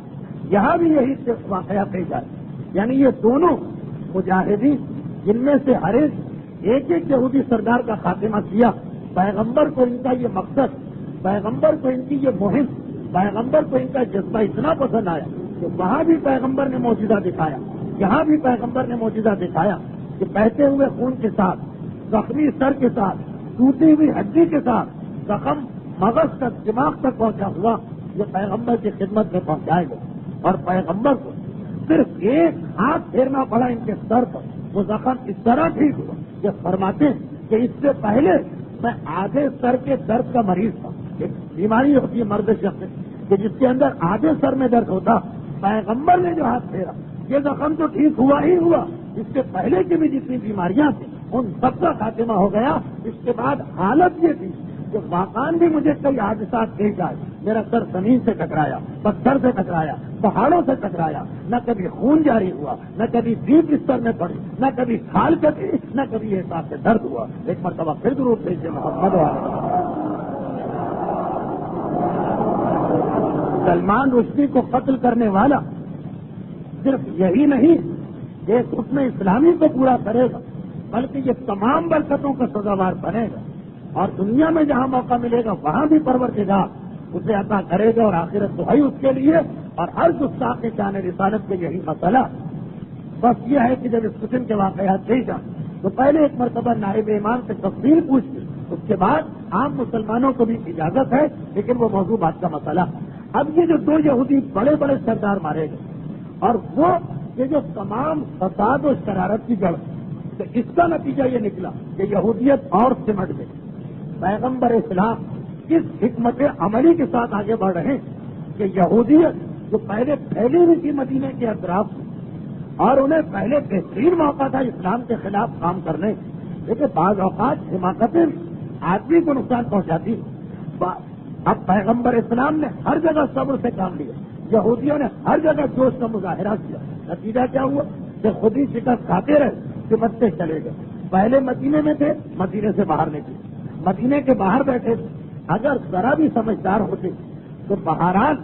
یہاں بھی یہی واقعہ پیش آئے, یعنی یہ دونوں مجاہدین جن میں سے ہر ایک یہودی سردار کا خاتمہ کیا. پیغمبر کو ان کا یہ مقصد, پیغمبر کو ان کی یہ مہم, پیغمبر کو ان کا جذبہ اتنا پسند آیا کہ وہاں بھی پیغمبر نے معجزہ دکھایا, یہاں بھی پیغمبر نے معجزہ دکھایا کہ بہتے ہوئے خون کے ساتھ, زخمی سر کے ساتھ, ٹوٹی ہوئی ہڈی کے ساتھ زخم مغز تک, دماغ تک پہنچا ہوا یہ پیغمبر کی خدمت میں پہنچائے گئے. اور پیغمبر کو صرف ایک ہاتھ پھیرنا پڑا ان کے سر پر, وہ زخم اس طرح ٹھیک ہوا کہ فرماتے ہیں کہ اس سے پہلے میں آدھے سر کے درد کا مریض تھا. ایک بیماری ہوتی ہے مرد شخص کہ جس کے اندر آدھے سر میں درد ہوتا, پیغمبر نے جو ہاتھ پھیرا یہ زخم تو ٹھیک ہوا ہی ہوا, اس سے پہلے کی بھی جتنی بیماریاں تھیں ان سب کا خاتمہ ہو گیا. اس کے بعد حالت یہ تھی کہ واقعان بھی مجھے کئی حادثات پیش آئے, میرا سر زمین سے ٹکرایا, پتھر سے ٹکرایا, پہاڑوں سے ٹکرایا, نہ کبھی خون جاری ہوا, نہ کبھی پیپ بستر میں پڑی, نہ کبھی کھال کٹی, نہ کبھی احساس سے درد ہوا. ایک مرتبہ پھر درود بھیجیے محمد والے. سلمان رشدی کو قتل کرنے والا صرف یہی نہیں کہ حکم اسلامی کو پورا کرے گا, بلکہ یہ تمام برکتوں کا سزاوار بنے گا, اور دنیا میں جہاں موقع ملے گا وہاں بھی پروردگار اسے عطا کرے گا, اور آخرت تو ہے اس کے لیے اور ہر گستاخ کے شان رسالت میں یہی مسئلہ بس یہ ہے کہ جب اس قسم کے واقعات پیش آئیں تو پہلے ایک مرتبہ نائب امام سے تفصیل پوچھ لی، اس کے بعد عام مسلمانوں کو بھی اجازت ہے، لیکن وہ موضوع بات کا مسئلہ۔ اب یہ جو دو یہودی بڑے بڑے سردار مارے گئے اور وہ یہ جو تمام فساد و شرارت کی جڑ، تو اس کا نتیجہ یہ نکلا کہ یہودیت اور سمٹ گئی۔ پیغمبر اسلام اس حکمت عملی کے ساتھ آگے بڑھ رہے ہیں کہ یہودیت جو پہلے پھیلی ہوئی تھی مدینے کے اطراف سے اور انہیں پہلے بہترین موقع تھا اسلام کے خلاف کام کرنے، لیکن بعض اوقات حماقتیں آدمی کو نقصان پہنچاتی۔ اب پیغمبر اسلام نے ہر جگہ صبر سے کام لیا، یہودیوں نے ہر جگہ جوش کا مظاہرہ کیا، نتیجہ کیا ہوا کہ خود ہی شکست کھاتے رہے، سمٹتے چلے گئے۔ پہلے مدینے میں تھے، مدینے سے باہر نکلے، مدینے کے باہر بیٹھے تھے۔ اگر ذرا بھی سمجھدار ہوتے تو بہرحال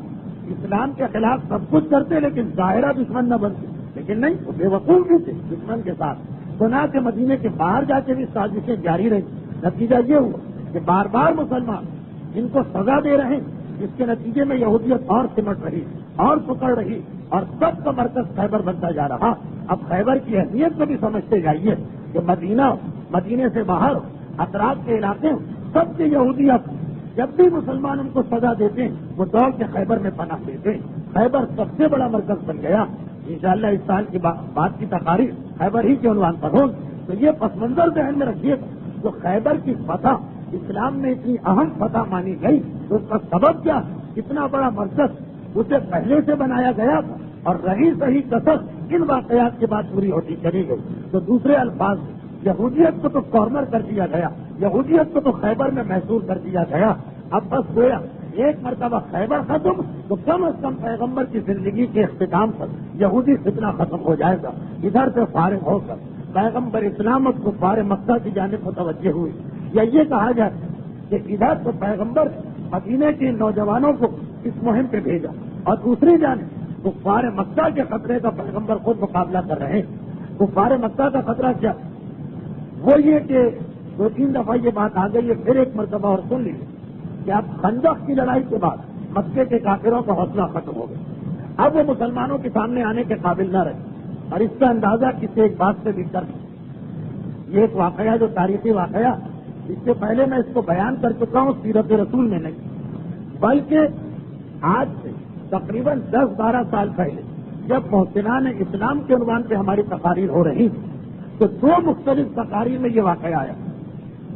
اسلام کے خلاف سب کچھ کرتے لیکن ظاہرہ دشمن نہ بنتے، لیکن نہیں، وہ بے وقوف بھی تھے دشمن کے ساتھ۔ گناہ کے مدینے کے باہر جا کے بھی سازشیں جاری رہی۔ نتیجہ یہ ہوا کہ بار بار مسلمان جن کو سزا دے رہے ہیں، جس کے نتیجے میں یہودیت اور سمٹ رہی اور پکڑ رہی اور سب کا مرکز خیبر بنتا جا رہا۔ اب خیبر کی اہمیت کو بھی سمجھتے جائیے کہ مدینے سے باہر اطراف کے علاقے سب کے یہودیت، جب بھی مسلمان ان کو سزا دیتے ہیں وہ دوڑ کے خیبر میں پناہ دیتے ہیں۔ خیبر سب سے بڑا مرکز بن گیا۔ انشاءاللہ اس سال کی بات کی تقاریر خیبر ہی کے عنوان پر ہوگی، تو یہ پس منظر ذہن میں رکھیے جو خیبر کی فتح اسلام میں اتنی اہم فتح مانی گئی تو اس کا سبب کیا؟ اتنا بڑا مرکز اسے پہلے سے بنایا گیا تھا اور رہی صحیح کثرت ان واقعات کے بعد پوری ہوتی چلی گئی۔ تو دوسرے الفاظ میں یہودیت کو تو کارنر کر دیا گیا، یہودیت کو تو خیبر میں محصور کر دیا گیا۔ اب بس گویا ایک مرتبہ خیبر ختم تو کم از کم پیغمبر کی زندگی کے اختتام پر یہودی فتنہ ختم ہو جائے گا۔ ادھر سے فارغ ہو کر پیغمبر اسلامت کو کفار مکہ کی جانب متوجہ ہوئی، یا یہ کہا جائے کہ ادھر سے پیغمبر مدینے کے نوجوانوں کو اس مہم پہ بھیجا اور دوسری جانب کفار مکہ کے خطرے کا پیغمبر خود مقابلہ کر رہے ہیں۔ کفار مکہ کا خطرہ کیا؟ وہ یہ کہ 2-3 دفعہ یہ بات آ گئی ہے، پھر ایک مرتبہ اور سن لیجیے کہ اب خندق کی لڑائی کے بعد مکے کے کافروں کا حوصلہ ختم ہو گیا، اب وہ مسلمانوں کے سامنے آنے کے قابل نہ رہے۔ اور اس کا اندازہ کسی ایک بات سے بھی کر یہ ایک واقعہ جو تاریخی واقعہ، اس سے پہلے میں اس کو بیان کر چکا ہوں سیرت رسول میں نہیں، بلکہ آج سے تقریباً 10-12 سال پہلے جب محسنان اسلام کے عنوان پہ ہماری تقاریر ہو رہی تھی تو 2 مختلف تقاریر میں یہ واقعہ آیا۔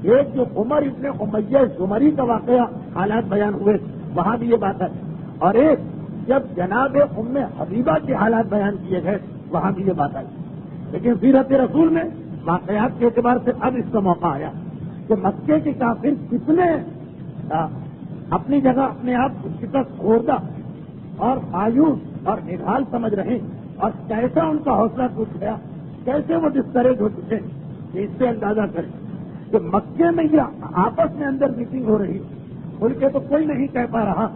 ایک جو عمر ابن امیہ زمری کا واقعہ حالات بیان ہوئے وہاں بھی یہ بات ہے، اور ایک جب جناب ام حبیبہ کے حالات بیان کیے گئے وہاں بھی یہ بات آئی۔ لیکن سیرت رسول میں واقعات کے اعتبار سے اب اس کا موقع آیا کہ مکے کے کافر کتنے اپنی جگہ اپنے آپ کو شکست خوردہ اور مایوس اور نڈھال سمجھ رہے اور کیسا ان کا حوصلہ ٹوٹ گیا، کیسے وہ ڈسکریج ہو چکے کہ اس سے اندازہ کریں کہ مکے میں یہ آپس میں اندر میٹنگ ہو رہی، کھل کے تو کوئی نہیں کہہ پا رہا،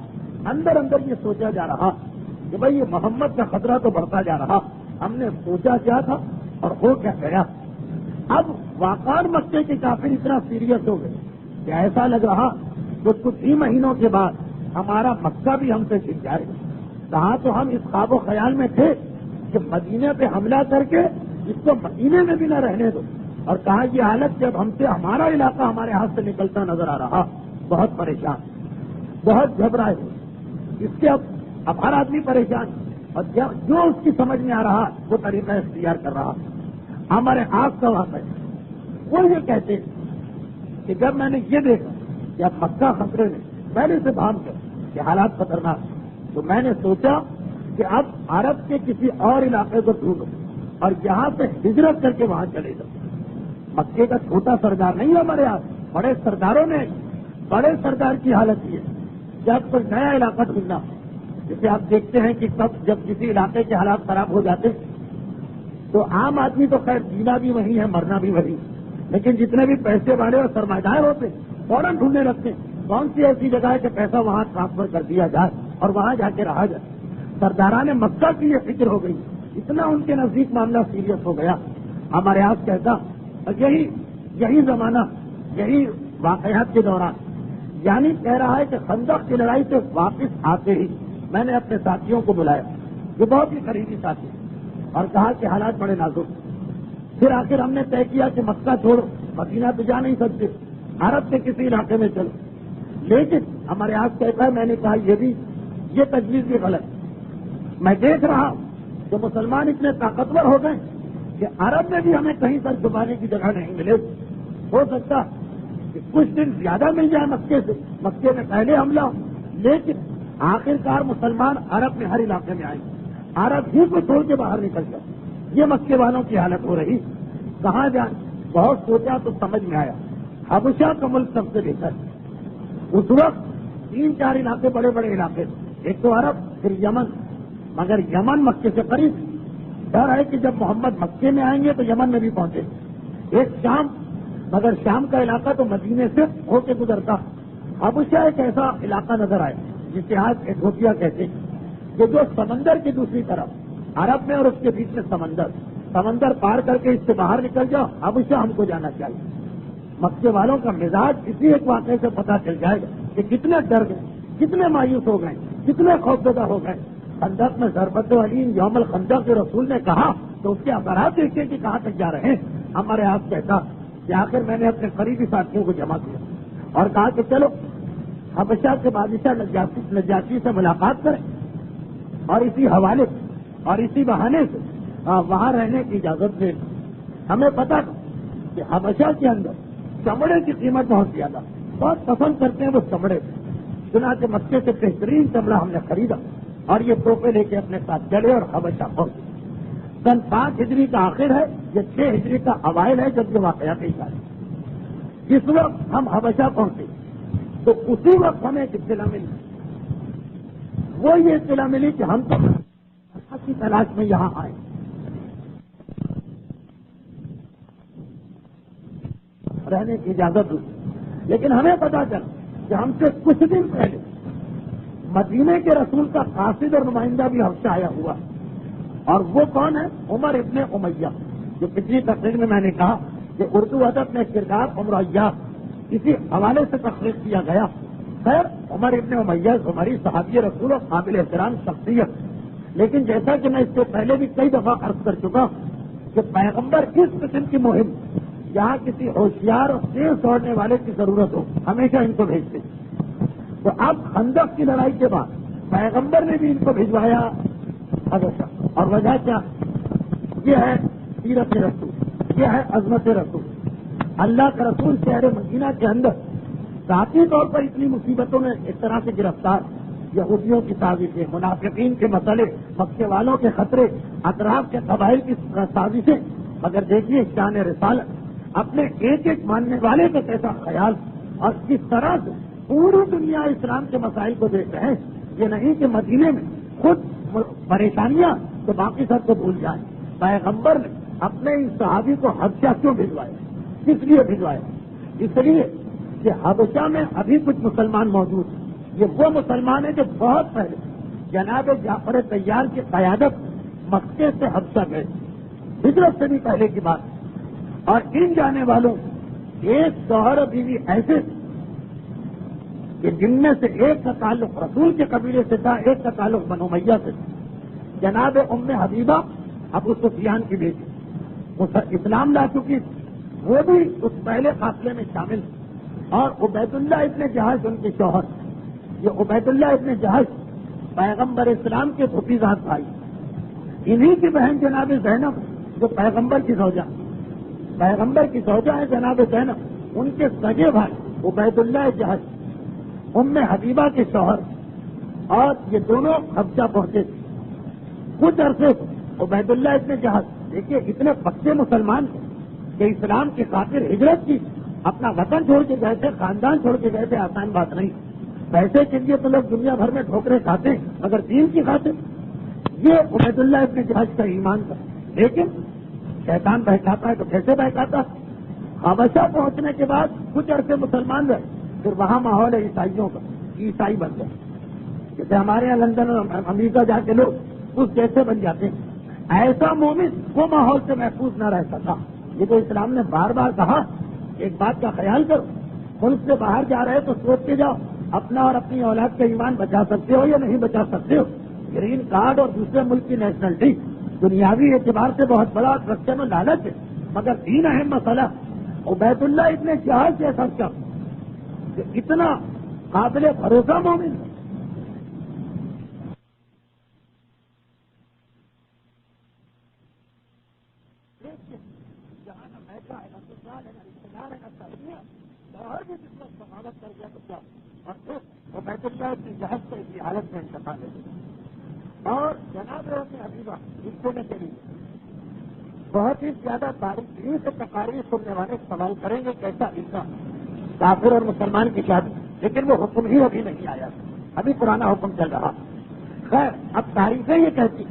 اندر اندر یہ سوچا جا رہا کہ بھائی یہ محمد کا خطرہ تو بڑھتا جا رہا، ہم نے سوچا کیا تھا اور ہو کیا گیا۔ اب واقعات مکے کے کافر اتنا سیریس ہو گئے کہ ایسا لگ رہا کہ کچھ ہی مہینوں کے بعد ہمارا مکہ بھی ہم سے چھن جائے گا۔ کہاں تو ہم اس خواب و خیال میں تھے کہ مدینے پہ حملہ کر کے اس کو مدینے میں بھی نہ رہنے دو، اور کہا یہ حالت جب ہم سے ہمارا علاقہ ہمارے ہاتھ سے نکلتا نظر آ رہا، بہت پریشان، بہت گھبرائے ہوئے۔ اس کے اب ہر آدمی پریشان، اور جو اس کی سمجھ میں آ رہا وہ طریقہ اختیار کر رہا۔ ہمارے آنکھ کا واقعہ وہ یہ کہتے کہ جب میں نے یہ دیکھا کہ اب مکہ خطرے میں پہلے سے بھانپ کر کہ حالات خطرناک، تو میں نے سوچا کہ اب عرب کے کسی اور علاقے کو ڈھونڈو اور یہاں سے ہجرت کر کے وہاں چلے جاؤ۔ مکے کا چھوٹا سردار نہیں ہے ہمارے یہاں، بڑے سرداروں نے، بڑے سردار کی حالت یہ ہے کہ اب کوئی نیا علاقہ ڈھونڈنا، جسے آپ دیکھتے ہیں کہ جب کسی علاقے کے حالات خراب ہو جاتے تو عام آدمی تو خیر جینا بھی وہی ہے، مرنا بھی وہی، لیکن جتنے بھی پیسے والے اور سرمایہ ہوتے فوراً ڈھونڈنے لگتے ہیں کون سی ایسی جگہ ہے کہ پیسہ وہاں ٹرانسفر کر دیا جائے اور وہاں جا کے رہا جائے۔ سرداران مکہ کی یہ فکر ہو گئی، اتنا ان کے نزدیک معاملہ سیریس ہو گیا۔ ہمارے آج کہتا یہی زمانہ، یہی واقعات کے دوران، یعنی کہہ رہا ہے کہ خندق کی لڑائی سے واپس آتے ہی میں نے اپنے ساتھیوں کو بلایا جو بہت ہی قریبی ساتھی اور کہا کہ حالات بڑے نازک. پھر آخر ہم نے طے کیا کہ مکہ چھوڑو, مدینہ تو جا نہیں سکتے, عرب کے کسی علاقے میں چلو. لیکن ہمارے آج کہتا ہے, میں نے کہا یہ تجویز بھی غلط. میں دیکھ رہا ہوں کہ مسلمان اتنے طاقتور ہو گئے کہ عرب میں بھی ہمیں کہیں سر چھپانے کی جگہ نہیں ملے. ہو سکتا کہ کچھ دن زیادہ مل جائے مکے سے, مکے میں پہلے حملہ ہو, لیکن آخرکار مسلمان عرب میں ہر علاقے میں آئے, عرب ہی کو چھوڑ کے باہر نکل جائے. یہ مکے والوں کی حالت ہو رہی. کہاں جائیں؟ بہت سوچا تو سمجھ میں آیا حبشہ کا ملک سب سے بہتر. اس وقت 3-4 علاقے بڑے بڑے علاقے, ایک تو عرب, پھر یمن. مگر یمن مکے سے قریب, ڈر ہے کہ جب محمد مکے میں آئیں گے تو یمن میں بھی پہنچے. ایک شام, مگر شام کا علاقہ تو مدینے سے ہو کے گزرتا. حبشہ ایک ایسا علاقہ نظر آئے جسے آج ایتھوپیا کہتے ہیں, کہ جو سمندر کی دوسری طرف, عرب میں اور اس کے بیچ میں سمندر پار کر کے اس سے باہر نکل جاؤ, حبشہ ہم کو جانا چاہیے. مکے والوں کا مزاج اسی ایک واقعے سے پتہ چل جائے گا کہ کتنے ڈر گئے, کتنے مایوس ہو گئے, کتنے خوفزدہ ہو گئے. خندق میں ضربت علیم یوم الخندق کے رسول نے کہا تو اس کے اثرات دیکھیں کہ کہاں تک جا رہے ہیں. ہمارے آپ کہتا کہ آخر میں نے اپنے قریبی ساتھیوں کو جمع کیا اور کہا کہ چلو حبشہ کے بادشاہ نجاشی سے ملاقات کریں اور اسی حوالے اور اسی بہانے سے وہاں رہنے کی اجازت دیں. ہمیں پتا کہ حبشہ کے اندر چمڑے کی قیمت بہت زیادہ, بہت پسند کرتے ہیں وہ چمڑے. چنانچہ مکے سے بہترین چمڑا ہم نے خریدا اور یہ ٹوپے لے کے اپنے ساتھ چلے اور حبشہ پہنچے. سن 5 ہجری کا آخر ہے, یہ 6 ہجری کا اوائل ہے جب یہ واقعہ پیش آئے. جس وقت ہم حبشہ پہنچے تو اسی وقت ہمیں ایک اطلاع ملی. وہ یہ اطلاع ملی کہ ہم تو کی تلاش میں یہاں آئے, رہنے کی اجازت ہوئی. لیکن ہمیں پتا چلا کہ ہم سے کچھ دن پہلے مدینے کے رسول کا قاصد اور نمائندہ بھی حبشہ آیا ہوا, اور وہ کون ہے؟ عمر ابن امیہ, جو پچھلی تقریر میں نے کہا کہ اردو ادب میں کردار عمریہ اسی حوالے سے تخلیق کیا گیا. خیر, عمر ابن امیہ عمری صحابی رسول اور قابل احترام شخصیت. لیکن جیسا کہ میں اس سے پہلے بھی کئی دفعہ عرض کر چکا کہ پیغمبر اس قسم کی مہم جہاں کسی ہوشیار اور تیز دوڑنے والے کی ضرورت ہو ہمیشہ ان کو بھیجتے. تو اب خندق کی لڑائی کے بعد پیغمبر نے بھی ان کو بھجوایا حبشہ. اور وجہ کیا؟ یہ ہے سیرت رسول, یہ ہے عظمت رسول. اللہ کا رسول شہر مدینہ کے اندر ذاتی طور پر اتنی مصیبتوں میں ایک طرح سے گرفتار, یہودیوں کی سازشیں, منافقین کے مسئلے, مکے والوں کے خطرے, اطراف کے قبائل کی سازشیں. مگر دیکھیے شان رسالت, اپنے ایک ایک ماننے والے کا کیسا خیال, اور کس طرح سے پوری دنیا اسلام کے مسائل کو دیکھ رہے ہیں. یہ نہیں کہ مدینے میں خود پریشانیاں تو باقی سب کو بھول جائیں. پیغمبر نے اپنے اس صحابی کو حبشہ کیوں بھجوایا؟ کس لیے بھجوایا؟ اس لیے کہ حبشہ میں ابھی کچھ مسلمان موجود ہیں. یہ وہ مسلمان ہیں جو بہت پہلے جناب جعفر طیار کی قیادت مکے سے حبشہ گئے, ہجرت سے بھی پہلے کی بات. اور ان جانے والوں ایک شوہر بیوی ایسے کہ جن میں سے ایک کا تعلق رسول کے قبیلے سے تھا, ایک کا تعلق بنو امیہ سے تھا. جناب ام حبیبہ ابو سفیان کی بیٹی, اسلام لا چکی, وہ بھی اس پہلے قافلے میں شامل. اور عبید اللہ ابن جہش ان کے شوہر. یہ عبید اللہ ابن جہش پیغمبر اسلام کے بھتیجات بھائی, انہی کی بہن جناب زینب جو پیغمبر کی زوجہ ہے جناب زینب, ان کے سگے بھائی عبید اللہ جہش ام حبیبہ کے شوہر. اور یہ دونوں حبشہ پہنچے تھے. کچھ عرصے عبید اللہ ابن جہش دیکھیے اتنے پکے مسلمان تھے کہ اسلام کی خاطر ہجرت کی, اپنا وطن چھوڑ کے گئے تھے, خاندان چھوڑ کے گئے تھے. آسان بات نہیں. پیسے کے لیے تو لوگ دنیا بھر میں ٹھوکریں کھاتے ہیں, مگر دین کی خاطر. یہ عبید اللہ ابن جہش کا ایمان تھا. لیکن شیطان بہکاتا ہے تو کیسے بہکاتا؟ حبشہ پہنچنے کے بعد کچھ عرصے مسلمان رہے, پھر وہاں ماحول ہے عیسائیوں کا, عیسائی بن گئے. جیسے ہمارے یہاں لندن اور امریکہ جا کے لوگ اس جیسے بن جاتے ہیں. ایسا مومن وہ ماحول سے محفوظ نہ رہ سکا. یہ تو اسلام نے بار بار کہا, ایک بات کا خیال کرو, ملک سے باہر جا رہے تو سوچ کے جاؤ اپنا اور اپنی اولاد کا ایمان بچا سکتے ہو یا نہیں بچا سکتے ہو؟ گرین کارڈ اور دوسرے ملک کی نیشنلٹی دنیاوی اعتبار سے بہت بڑا رستے میں لالچ ہے، مگر دین اہم مسئلہ۔ عبید اللہ اتنے جہاز جیسا شخص کہ اتنا قابل بھروسہ مومن ہے، جہاں نہ بیٹھا ہے، نہ سسرال ہے، نہ رشتے دار ہے، نہ ساتھیاں، باہر بھی جس وقت بغاوت کر گیا تو کیا، اور پھر عبید اللہ کی جہاز سے اسی حالت میں انتقال ہے۔ اور جناب حبیبہ رشتے میں چلی بہت ہی زیادہ تاریخی سے تقاریر سننے والے سوال کریں گے کیسا انسان کافر اور مسلمان کی شادی، لیکن وہ حکم ہی ابھی نہیں آیا، ابھی پرانا حکم چل رہا۔ خیر اب تاریخیں یہ کہتی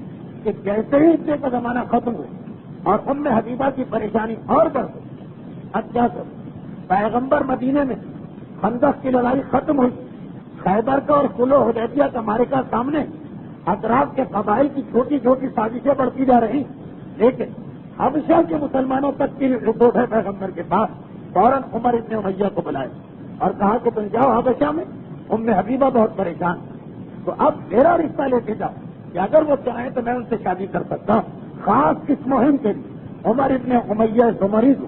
کہ جیسے ہی اتنے کا زمانہ ختم ہوا اور ام حبیبہ کی پریشانی اور بڑھ گئی، اب کیا کریں؟ پیغمبر مدینے میں خندق کی لڑائی ختم ہوئی، خیبر کا اور صلح حدیبیہ کا معرکہ سامنے، اطراف کے قبائل کی چھوٹی چھوٹی سازشیں بڑھتی جا رہی، لیکن حبشہ کے مسلمانوں تک کی رپورٹ ہے پیغمبر کے پاس۔ فوراً عمر ابن امیہ کو بلائے اور کہا کہ تم جاؤ حبشہ میں، ام حبیبہ بہت پریشان، تو اب میرا رشتہ لے کے جاؤ کہ اگر وہ چاہیں تو میں ان سے شادی کر سکتا ہوں۔ خاص اس مہم کے لیے عمر ابن امیہ زمری کو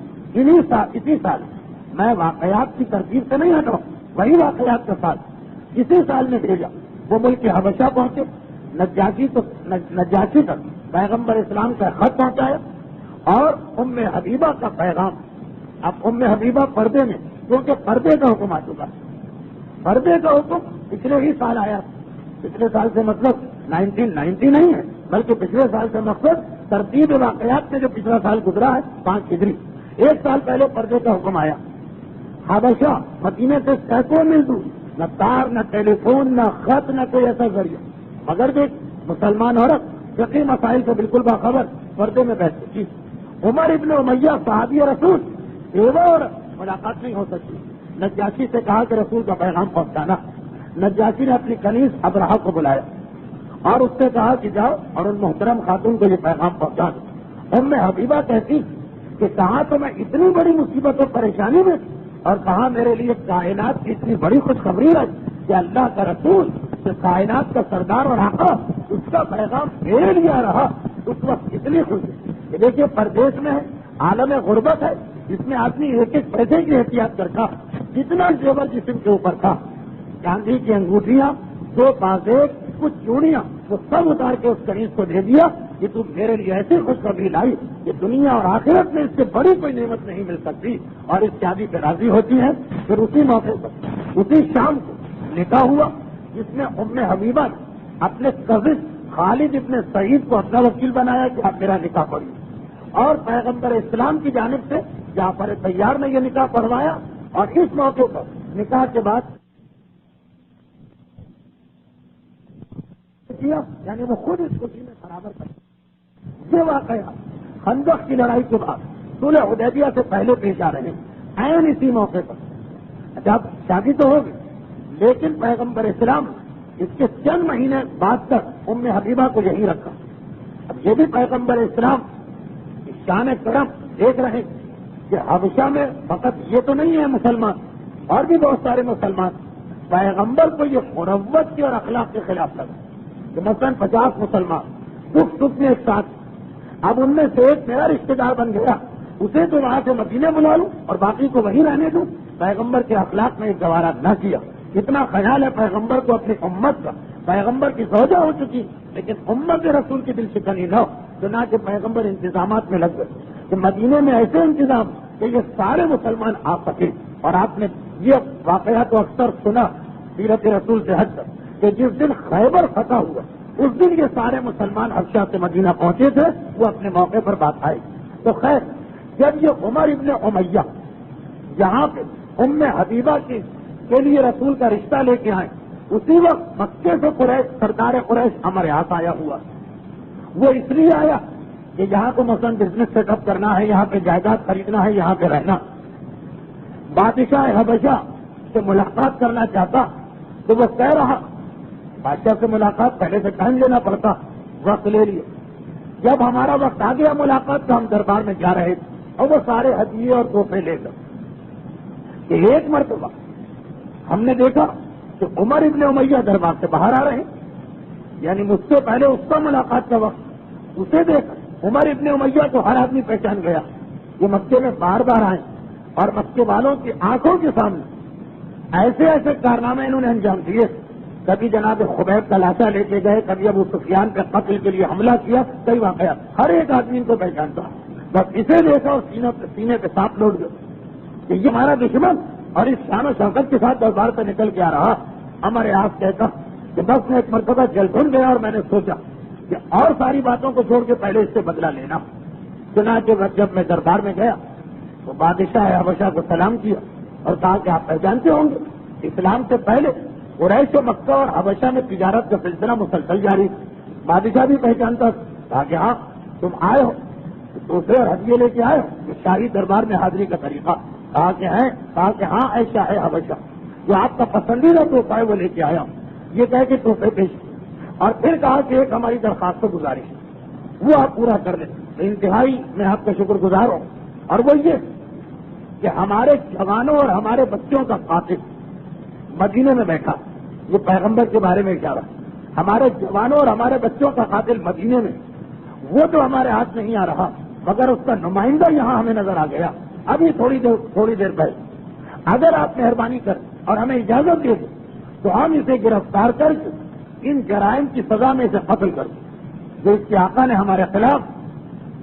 اسی سال، میں واقعات کی ترتیب سے نہیں ہٹاؤں، وہی واقعات کے ساتھ اسی سال میں بھیجا۔ وہ ملک حبشہ پہنچے، نجاشی تک پیغمبر اسلام کا خط پہنچایا اور ام حبیبہ کا پیغام۔ اب ام حبیبہ پردے میں، کیونکہ پردے کا حکم آ چکا، پردے کا حکم پچھلے ہی سال آیا، پچھلے سال سے مطلب 1990 نہیں ہے، بلکہ پچھلے سال سے مقصد ترتیب واقعات میں جو پچھلا سال گزرا ہے 5 ہجری، 1 سال پہلے پردے کا حکم آیا۔ حبشہ مدینے سے سینکڑوں میل دور، نہ تار، نہ ٹیلی فون، نہ خط، نہ کوئی ایسا ذریعہ، مگر بھی مسلمان عورت فقہی مسائل سے بالکل باخبر پردے میں بیٹھ چکی۔ عمر ابن امیہ صحابی رسول، بیوہ اور ملاقات نہیں ہو سکتی۔ نجاشی سے کہا کہ رسول کا پیغام پہنچانا۔ نجاشی نے اپنی کنیز ابرہہ کو بلایا اور اس سے کہا کہ جاؤ اور ان محترم خاتون کو یہ پیغام پہنچا دو۔ ام حبیبہ کہتی کہ کہاں تو میں اتنی بڑی مصیبت اور پریشانی میں، اور کہاں میرے لیے کائنات کی اتنی بڑی خوشخبری ہے کہ اللہ کا رسول کہ کائنات کا سردار اور آقا، اس کا پیغام میرے لیے آ رہا۔ اس وقت اتنی خوشی کہ دیکھیے پردیش میں عالم غربت ہے، جس میں آدمی ایک ایک پیسے کی احتیاط کرتا، جتنا زیور جسم کے اوپر تھا، چاندی کی انگوٹھیاں، 2 بازے، کچھ چوڑیاں، وہ سب اتار کے اس کنیز کو دے دیا کہ تم میرے لیے ایسی خوشخبری لائی کہ دنیا اور آخرت میں اس سے بڑی کوئی نعمت نہیں مل سکتی، اور اس شادی پہ راضی ہوتی ہے۔ پھر اسی موقع پر اسی شام کو نکاح ہوا، جس میں ام حبیبہ نے اپنے کزن خالد ابن سعید کو اپنا وکیل بنایا کہ آپ میرا نکاح پڑھیے، اور پیغمبر اسلام کی جانب سے جعفر طیار نے یہ نکاح پڑھوایا، اور اس موقع پر نکاح کے بعد کیا، یعنی وہ خود اس خوشی میں برابر کر۔ یہ واقعہ خندق کی لڑائی کے بعد صلح حدیبیہ سے پہلے پیش آ رہے ہیں۔ عین اسی موقع پر جب شادی تو ہوگی، لیکن پیغمبر اسلام اس کے چند مہینے بعد تک ام حبیبہ کو یہی رکھا۔ اب یہ بھی پیغمبر اسلام کی شان کرم دیکھ رہے ہیں کہ حبشہ میں فقط یہ تو نہیں ہے مسلمان، اور بھی بہت سارے مسلمان، پیغمبر کو یہ مروت کی اور اخلاق کے خلاف لگا کہ مثلاً 50 مسلمان دکھ میں ایک ساتھ، اب ان میں سے ایک میرا رشتے دار بن گیا، اسے تو وہاں سے مدینے بلا لوں اور باقی کو وہیں رہنے دوں۔ پیغمبر کے اخلاق میں ایک گوارا نہ کیا۔ اتنا خیال ہے پیغمبر کو اپنی امت کا، پیغمبر کی زوجہ ہو چکی، لیکن امت رسول کی دل شکنی نہ ہو، چنانچہ پیغمبر انتظامات میں لگ گئے کہ مدینے میں ایسے انتظام کہ یہ سارے مسلمان آ سکے۔ اور آپ نے یہ واقعہ تو اکثر سنا سیرت رسول سے ہٹ کر کہ جس دن خیبر فتح ہوا اس دن یہ سارے مسلمان حبشہ سے مدینہ پہنچے تھے، وہ اپنے موقع پر بات آئی۔ تو خیر جب یہ عمر ابن امیہ یہاں پہ ام حبیبہ کے لیے رسول کا رشتہ لے کے آئے، اسی وقت مکے سے قریش، سردار قریش ہمارے ہاتھ آیا ہوا۔ وہ اس لیے آیا کہ یہاں کو مثلاً بزنس سیٹ اپ کرنا ہے، یہاں پہ جائیداد خریدنا ہے، یہاں پہ رہنا۔ بادشاہ حبشہ سے ملاقات کرنا چاہتا تو وہ کہہ رہا، بادشاہ سے ملاقات پہلے سے ٹائم لینا پڑتا، وقت لے لیے۔ جب ہمارا وقت آ گیا ملاقات کا، ہم دربار میں جا رہے تھے اور وہ سارے ہدیے اور تحفے لے کر کہ ایک مرتبہ ہم نے دیکھا کہ عمر ابن امیہ دربار سے باہر آ رہے ہیں، یعنی مجھ سے پہلے اس کا ملاقات کا وقت، اسے دیکھ عمر ابن امیہ کو ہر آدمی پہچان گیا، یہ مکے میں بار بار آئے اور مکے والوں کی آنکھوں کے سامنے ایسے ایسے کارنامے انہوں نے انجام دیے، کبھی جناب خبیب کا لاشا لے کے گئے، کبھی ابو سفیان کے قتل کے لیے حملہ کیا، کئی واقعات، ہر ایک آدمی کو پہچانتا، بس اسے دیکھا اور سینے پہ سانپ لوٹ گیا کہ یہ ہمارا دشمن، اور اس شان و شوکت کے ساتھ دربار پہ نکل کے آ رہا۔ ہمارے آپ کہتا کہ بس میں ایک مرتبہ جل بھن گیا اور میں نے سوچا کہ اور ساری باتوں کو چھوڑ کے پہلے اس سے بدلہ لینا۔ چنانچہ جب میں دربار میں گیا تو بادشاہ حبشہ کو سلام کیا اور کہا کہ آپ پہچانتے ہوں گے اسلام سے پہلے قریش و مکہ اور حبشہ میں تجارت کا سلسلہ مسلسل جاری، بادشاہ بھی پہچانتا، کہا کہ ہاں تم آئے ہو دوسرے اور ہدیے لے کے آئے ہو، کہ شاہی دربار میں حاضری کا طریقہ، کہا کہ ہاں اے شاہ حبشہ، جو آپ کا پسندیدہ تحفہ ہے وہ لے کے آیا ہوں، یہ کہہ کے تحفے پیش کیے، اور پھر کہا کہ ایک ہماری درخواست و گزارش وہ آپ پورا کر لیں، انتہائی میں آپ کا شکر گزار ہوں، اور وہ یہ کہ ہمارے جوانوں اور ہمارے بچوں کا قاتل مدینے میں بیٹھا، یہ پیغمبر کے بارے میں اشارہ، ہمارے جوانوں اور ہمارے بچوں کا قاتل مدینے میں، وہ تو ہمارے ہاتھ نہیں آ رہا مگر اس کا نمائندہ یہاں ہمیں نظر آ گیا ابھی تھوڑی دیر پہلے، اگر آپ مہربانی کر اور ہمیں اجازت دے دیں تو ہم اسے گرفتار کر کے ان جرائم کی سزا میں اسے قتل کر دیں، جو اس کے آقا نے ہمارے خلاف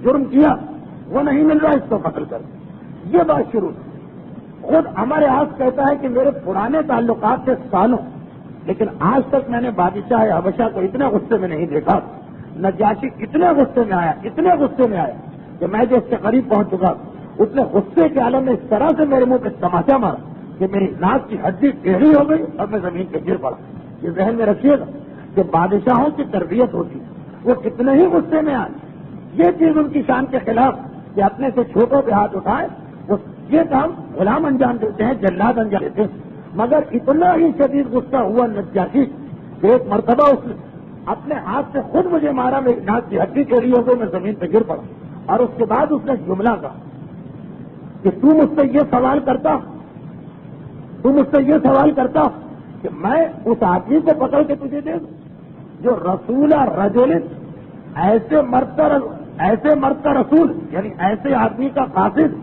جرم کیا وہ نہیں مل رہا، اس کو قتل کر دیں۔ یہ بات شروع خود ہمارے ہاتھ کہتا ہے کہ میرے پرانے تعلقات سے سالوں، لیکن آج تک میں نے بادشاہ حبشہ کو اتنے غصے میں نہیں دیکھا، نجاشی اتنے غصے میں آیا کہ میں جو اس کے قریب پہنچ چکا، اس نے غصے کے عالم میں اس طرح سے میرے منہ پہ تماچا مارا کہ میری ناک کی ہڈی ٹیڑھی ہو گئی اور میں زمین پہ گر پڑا۔ یہ ذہن میں رکھیے گا کہ بادشاہوں کی تربیت ہوتی ہے، وہ کتنے ہی غصے میں آئے، یہ چیز ان کی شان کے خلاف کہ اپنے سے چھوٹوں پہ ہاتھ اٹھائے، وہ یہ کام غلام انجام دیتے ہیں، جلاد انجام دیتے ہیں، مگر اتنا ہی شدید غصہ ہوا نجاشی کہ ایک مرتبہ اس نے اپنے ہاتھ سے خود مجھے مارا، میری ناک کی ہڈی ٹیڑھی ہو گئی، میں زمین پہ گر پڑا، اور اس کے بعد اس نے جملہ کہا کہ تو مجھ سے یہ سوال کرتا کہ میں اس آدمی کو پکڑ کے تجھے دے دوں جو رسول رجل، ایسے مرد کا رسول، یعنی ایسے آدمی کا قاصد،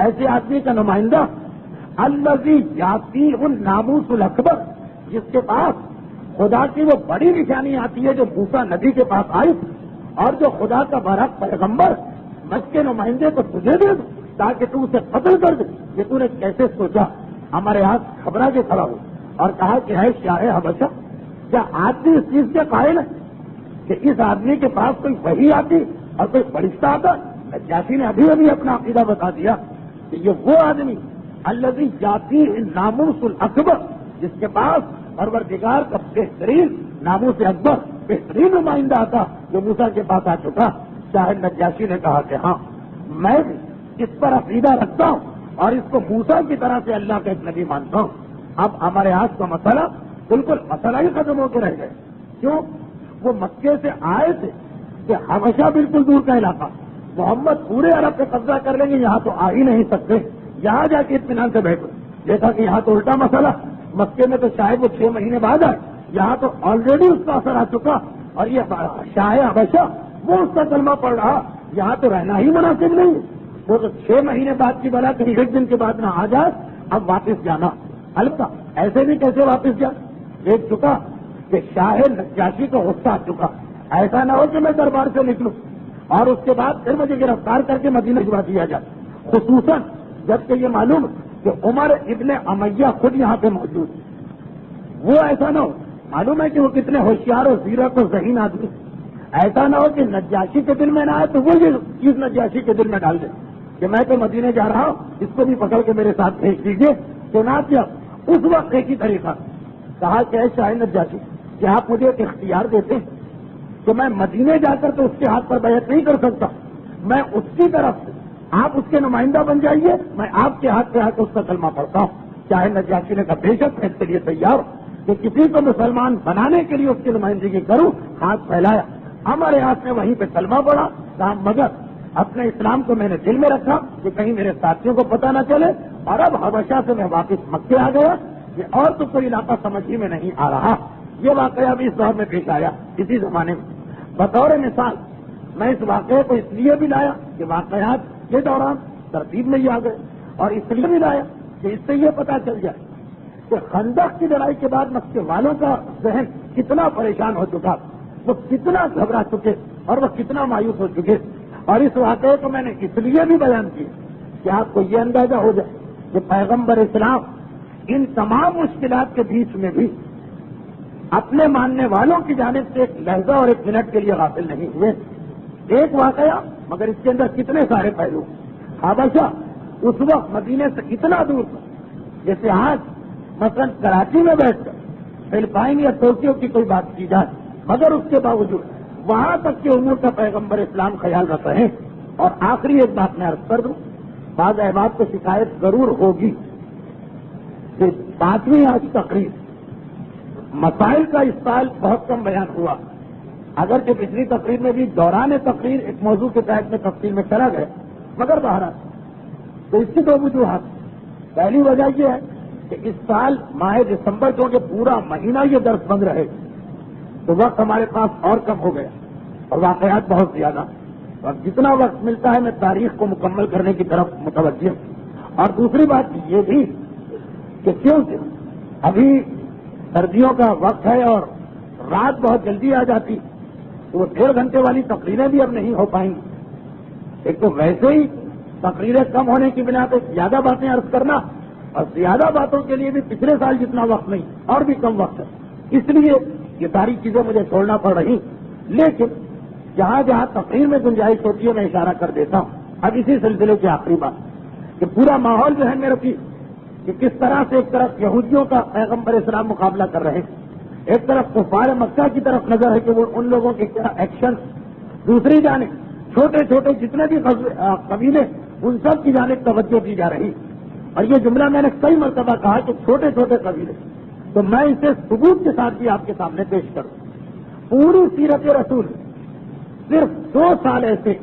ایسے آدمی کا نمائندہ، الذی یاتی الناموس الاکبر، جس کے پاس خدا کی وہ بڑی نشانی آتی ہے جو موسیٰ نبی کے پاس آئی، اور جو خدا کا برحق پیغمبر مجھ کے نمائندے کو تجھے دے دوں تاکہ تو اسے قتل کر دے، یہ تو نے کیسے سوچا؟ ہمارے ہاتھ گھبرا کے کھڑا ہو اور کہا کہ ہے شاہ حبشہ، کیا آدمی اس چیز کے قائل ہے کہ اس آدمی کے پاس کوئی وحی آتی اور کوئی فرشتہ آتا؟ نجاشی نے ابھی اپنا عقیدہ بتا دیا کہ یہ وہ آدمی الذی یاتی الناموس الاکبر، جس کے پاس پروردگار کا بہترین ناموس اکبر، بہترین نمائندہ آتا جو موسیٰ کے پاس آ چکا۔ شاہ نجاشی نے کہا کہ ہاں میں بھی اس پر عقیدہ رکھتا ہوں اور اس کو موسیٰ کی طرح سے اللہ کا ایک نبی مانتا ہوں۔ اب ہمارے ہاتھ کا مسئلہ بالکل مسئلہ ہی ختم ہو کے رہ گئے، کیوں؟ وہ مکے سے آئے تھے کہ حبشہ بالکل دور کا علاقہ، محمد پورے عرب پہ قبضہ کر لیں گے، یہاں تو آ ہی نہیں سکتے، یہاں جا کے اطمینان سے بیٹھو۔ دیکھا کہ یہاں تو الٹا مسئلہ، مکے میں تو شاید وہ 6 مہینے بعد آئے، یہاں تو آلریڈی اس کا اثر آ چکا، اور یہ شاہ حبشہ وہ اس کا کلمہ پڑھ رہا، یہاں تو رہنا ہی مناسب نہیں، وہ تو 6 مہینے بعد کی بلا کہیں 1 دن کے بعد نہ آ جائے، اب واپس جانا، البتہ ایسے بھی کیسے واپس جا، دیکھ چکا کہ شاہ نجاشی کو غصہ آ چکا، ایسا نہ ہو کہ میں دربار سے نکلوں اور اس کے بعد پھر مجھے گرفتار کر کے مدینہ بھجوا دیا جائے، خصوصاً جبکہ یہ معلوم کہ عمر ابن امیہ خود یہاں پہ موجود ہے، وہ ایسا نہ ہو، معلوم ہے کہ وہ کتنے ہوشیار اور زیرک اور ذہین آدمی، ایسا نہ ہو کہ نجاشی کے دل میں نہ آئے تو وہ یہ چیز نجاشی کے دل میں ڈال دے کہ میں تو مدینے جا رہا ہوں، اس کو بھی پکڑ کے میرے ساتھ بھیج دیجیے۔ چنانچہ اس وقت ایک ہی طریقہ کہا کہ اے شاہ نجاشی کہ آپ مجھے ایک اختیار دیتے ہیں کہ میں مدینے جا کر تو اس کے ہاتھ پر بیعت نہیں کر سکتا، میں اس کی طرف سے آپ اس کے نمائندہ بن جائیے، میں آپ کے ہاتھ پہ آ کے اس کا کلمہ پڑھتا ہوں۔ شاہ نجاشی نے کہا بے شک میں اس کے لیے تیار ہوں کہ کسی کو مسلمان بنانے کے لیے اس کی نمائندگی کروں، ہاتھ پھیلایا، ہمارے ہاتھ میں وہیں پہ کلمہ پڑا، کہا مگر اپنے اسلام کو میں نے دل میں رکھا کہ کہیں میرے ساتھیوں کو پتہ نہ چلے، اور اب حبشہ سے میں واپس مکے آ گیا، کہ اور تو کوئی علاقہ سمجھ ہی میں نہیں آ رہا. یہ واقعہ بھی اس دور میں پیش آیا اسی زمانے میں. بطور مثال میں اس واقعے کو اس لیے بھی لایا کہ واقعات کے دوران ترتیب میں ہی آ گئے, اور اس لیے بھی لایا کہ اس سے یہ پتا چل جائے کہ خندق کی لڑائی کے بعد مکے والوں کا ذہن کتنا پریشان ہو چکا, وہ کتنا گھبرا چکے اور وہ کتنا مایوس ہو چکے. اور اس واقعے کو میں نے اس لیے بھی بیان کیا کہ آپ کو یہ اندازہ ہو جائے کہ پیغمبر اسلام ان تمام مشکلات کے بیچ میں بھی اپنے ماننے والوں کی جانب سے ایک لہجہ اور ایک منٹ کے لیے غافل نہیں ہوئے. ایک واقعہ مگر اس کے اندر کتنے سارے پہلو. حبشہ اس وقت مدینے سے اتنا دور تھا جیسے آج مثلا کراچی میں بیٹھ کر فلپائن یا ٹوکیو کی کوئی بات کی جائے, مگر اس کے باوجود وہاں تک کے امور کا پیغمبر اسلام خیال رکھ رہے ہیں. اور آخری ایک بات میں عرض کر دوں, بعض احباب کو شکایت ضرور ہوگی کہ 5ویں آج تقریر مسائل کا اس سال بہت کم بیان ہوا, اگرچہ پچھلی تقریر میں بھی دوران تقریر ایک موضوع کے تحت میں تفصیل میں چلا گیا, مگر بہرحال تو اس کی 2 وجوہات. پہلی وجہ یہ ہے کہ اس سال ماہ دسمبر کیونکہ پورا مہینہ یہ درس بند رہے تو وقت ہمارے پاس اور کم ہو گیا اور واقعات بہت زیادہ. اور جتنا وقت ملتا ہے میں تاریخ کو مکمل کرنے کی طرف متوجہ ہوں. اور دوسری بات یہ بھی کہ کیونکہ ابھی سردیوں کا وقت ہے اور رات بہت جلدی آ جاتی تو وہ 1.5 گھنٹے والی تقریریں بھی اب نہیں ہو پائیں گی. ایک تو ویسے ہی تقریریں کم ہونے کی بنا پہ زیادہ باتیں عرض کرنا, اور زیادہ باتوں کے لیے بھی پچھلے سال جتنا وقت نہیں اور بھی کم وقت ہے, اس لیے یہ ساری چیزیں مجھے چھوڑنا پڑ رہی. لیکن جہاں جہاں تقریر میں گنجائش ہوتی ہے میں اشارہ کر دیتا ہوں. اب اسی سلسلے کی آخری بات کہ پورا ماحول جو ہے میرے کی کہ کس طرح سے ایک طرف یہودیوں کا پیغمبر اسلام مقابلہ کر رہے ہیں, ایک طرف کفار مکہ کی طرف نظر ہے کہ وہ ان لوگوں کے کیا ایکشن, دوسری جانب چھوٹے چھوٹے جتنے بھی قبیلے ان سب کی جانب توجہ دی جا رہی. اور یہ جملہ میں نے کئی مرتبہ کہا کہ چھوٹے چھوٹے قبیلے, تو میں اسے ثبوت کے ساتھ بھی آپ کے سامنے پیش کروں. پوری سیرت رسول صرف 2 سال ایسے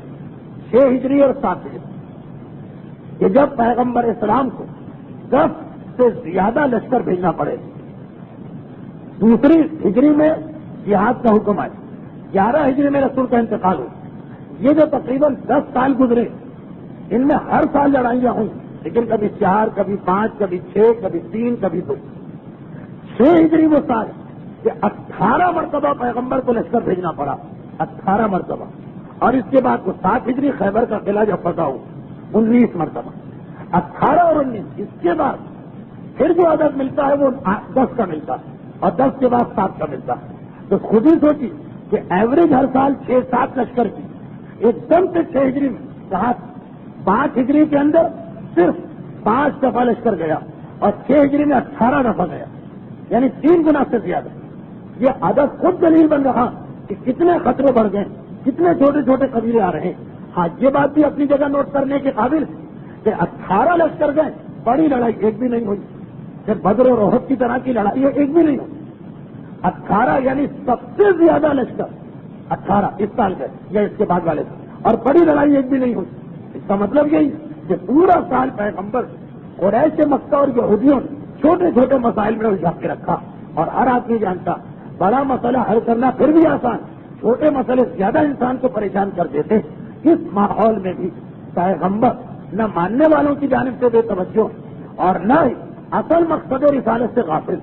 6 ہجری اور 7 ہجری کہ جب پیغمبر اسلام کو 10 سے زیادہ لشکر بھیجنا پڑے. دوسری ہجری میں جہاد کا حکم آئے, 11 ہجری میں رسول کا انتقال ہو. یہ جو تقریباً 10 سال گزرے ان میں ہر سال لڑائیاں ہوئی, لیکن کبھی 4, کبھی 5, کبھی 6, کبھی 3, کبھی 2. 6 ہجری وہ سال کہ 18 مرتبہ پیغمبر کو لشکر بھیجنا پڑا, 18 مرتبہ. اور اس کے بعد وہ 7 ہجری خیبر کا قلعہ جب فتح ہو 19 مرتبہ. 18 اور 19 اس کے بعد پھر جو عدد ملتا ہے وہ 10 کا ملتا ہے, اور 10 کے بعد 7 کا ملتا ہے. تو خود ہی سوچی کہ ایوریج ہر سال 6-7 لشکر کی, ایک دم سے 6 ہجری میں کہا 5 ہجری کے اندر صرف 5 دفعہ لشکر گیا, اور 6 ہجری میں 18 دفعہ گیا, یعنی 3 گنا سے زیادہ. یہ عدد خود دلیل بن رہا کہ کتنے خطرے بڑھ گئے, کتنے چھوٹے چھوٹے قبیلے آ رہے ہیں. ہاں یہ بات بھی اپنی جگہ نوٹ کرنے کے قابل کہ 18 لشکر گئے, بڑی لڑائی ایک بھی نہیں ہوئی. پھر بدر اور احد کی طرح کی لڑائی ایک بھی نہیں ہوئی. 18 یعنی سب سے زیادہ لشکر 18 اس سال گئے یا اس کے بعد والے سال, اور بڑی لڑائی ایک بھی نہیں ہوئی. اس کا مطلب یہی کہ پورا سال پیغمبر قریش مکہ اور یہودیوں نے چھوٹے چھوٹے مسائل میں الجھا کے رکھا. اور ہر آدمی جانتا بڑا مسئلہ حل کرنا پھر بھی آسان, چھوٹے مسئلے زیادہ انسان کو پریشان کر دیتے. اس ماحول میں بھی پیغمبر نہ ماننے والوں کی جانب سے بے توجہ اور نہ ہی اصل مقصد رسالت سے غافل.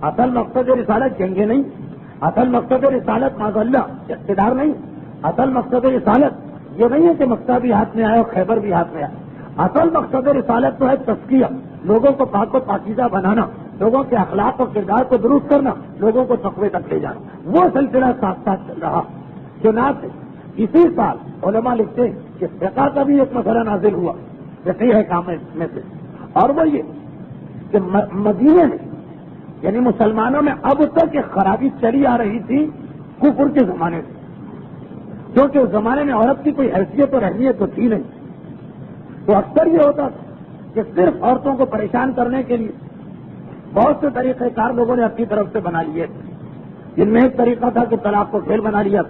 اصل مقصد رسالت جنگیں نہیں, اصل مقصد رسالت معاذ اللہ اقتدار نہیں. اصل مقصد رسالت یہ نہیں ہے کہ مکہ بھی ہاتھ میں آئے اور خیبر بھی ہاتھ میں آئے. اصل مقصد رسالت تو ہے تزکیہ, لوگوں کو پاک و پاکیزہ بنانا, لوگوں کے اخلاق اور کردار کو درست کرنا, لوگوں کو تقوی تک لے جانا. وہ سلسلہ ساتھ ساتھ چل رہا. چنانچہ اسی سال علماء لکھتے ہیں کہ فقہ کا بھی ایک مسئلہ نازل ہوا جیسے ہے کام میں سے, اور وہ یہ کہ مدینے میں یعنی مسلمانوں میں اب تک ایک خرابی چلی آ رہی تھی کفر کے زمانے سے, کیونکہ اس زمانے میں عورت کی کوئی حیثیت اور اہمیت تو تھی نہیں. تو اکثر یہ ہوتا کہ صرف عورتوں کو پریشان کرنے کے لیے بہت سے طریقہ کار لوگوں نے اپنی طرف سے بنا لیے. جن میں ایک طریقہ تھا کہ طلاق کو کھیل بنا لیا,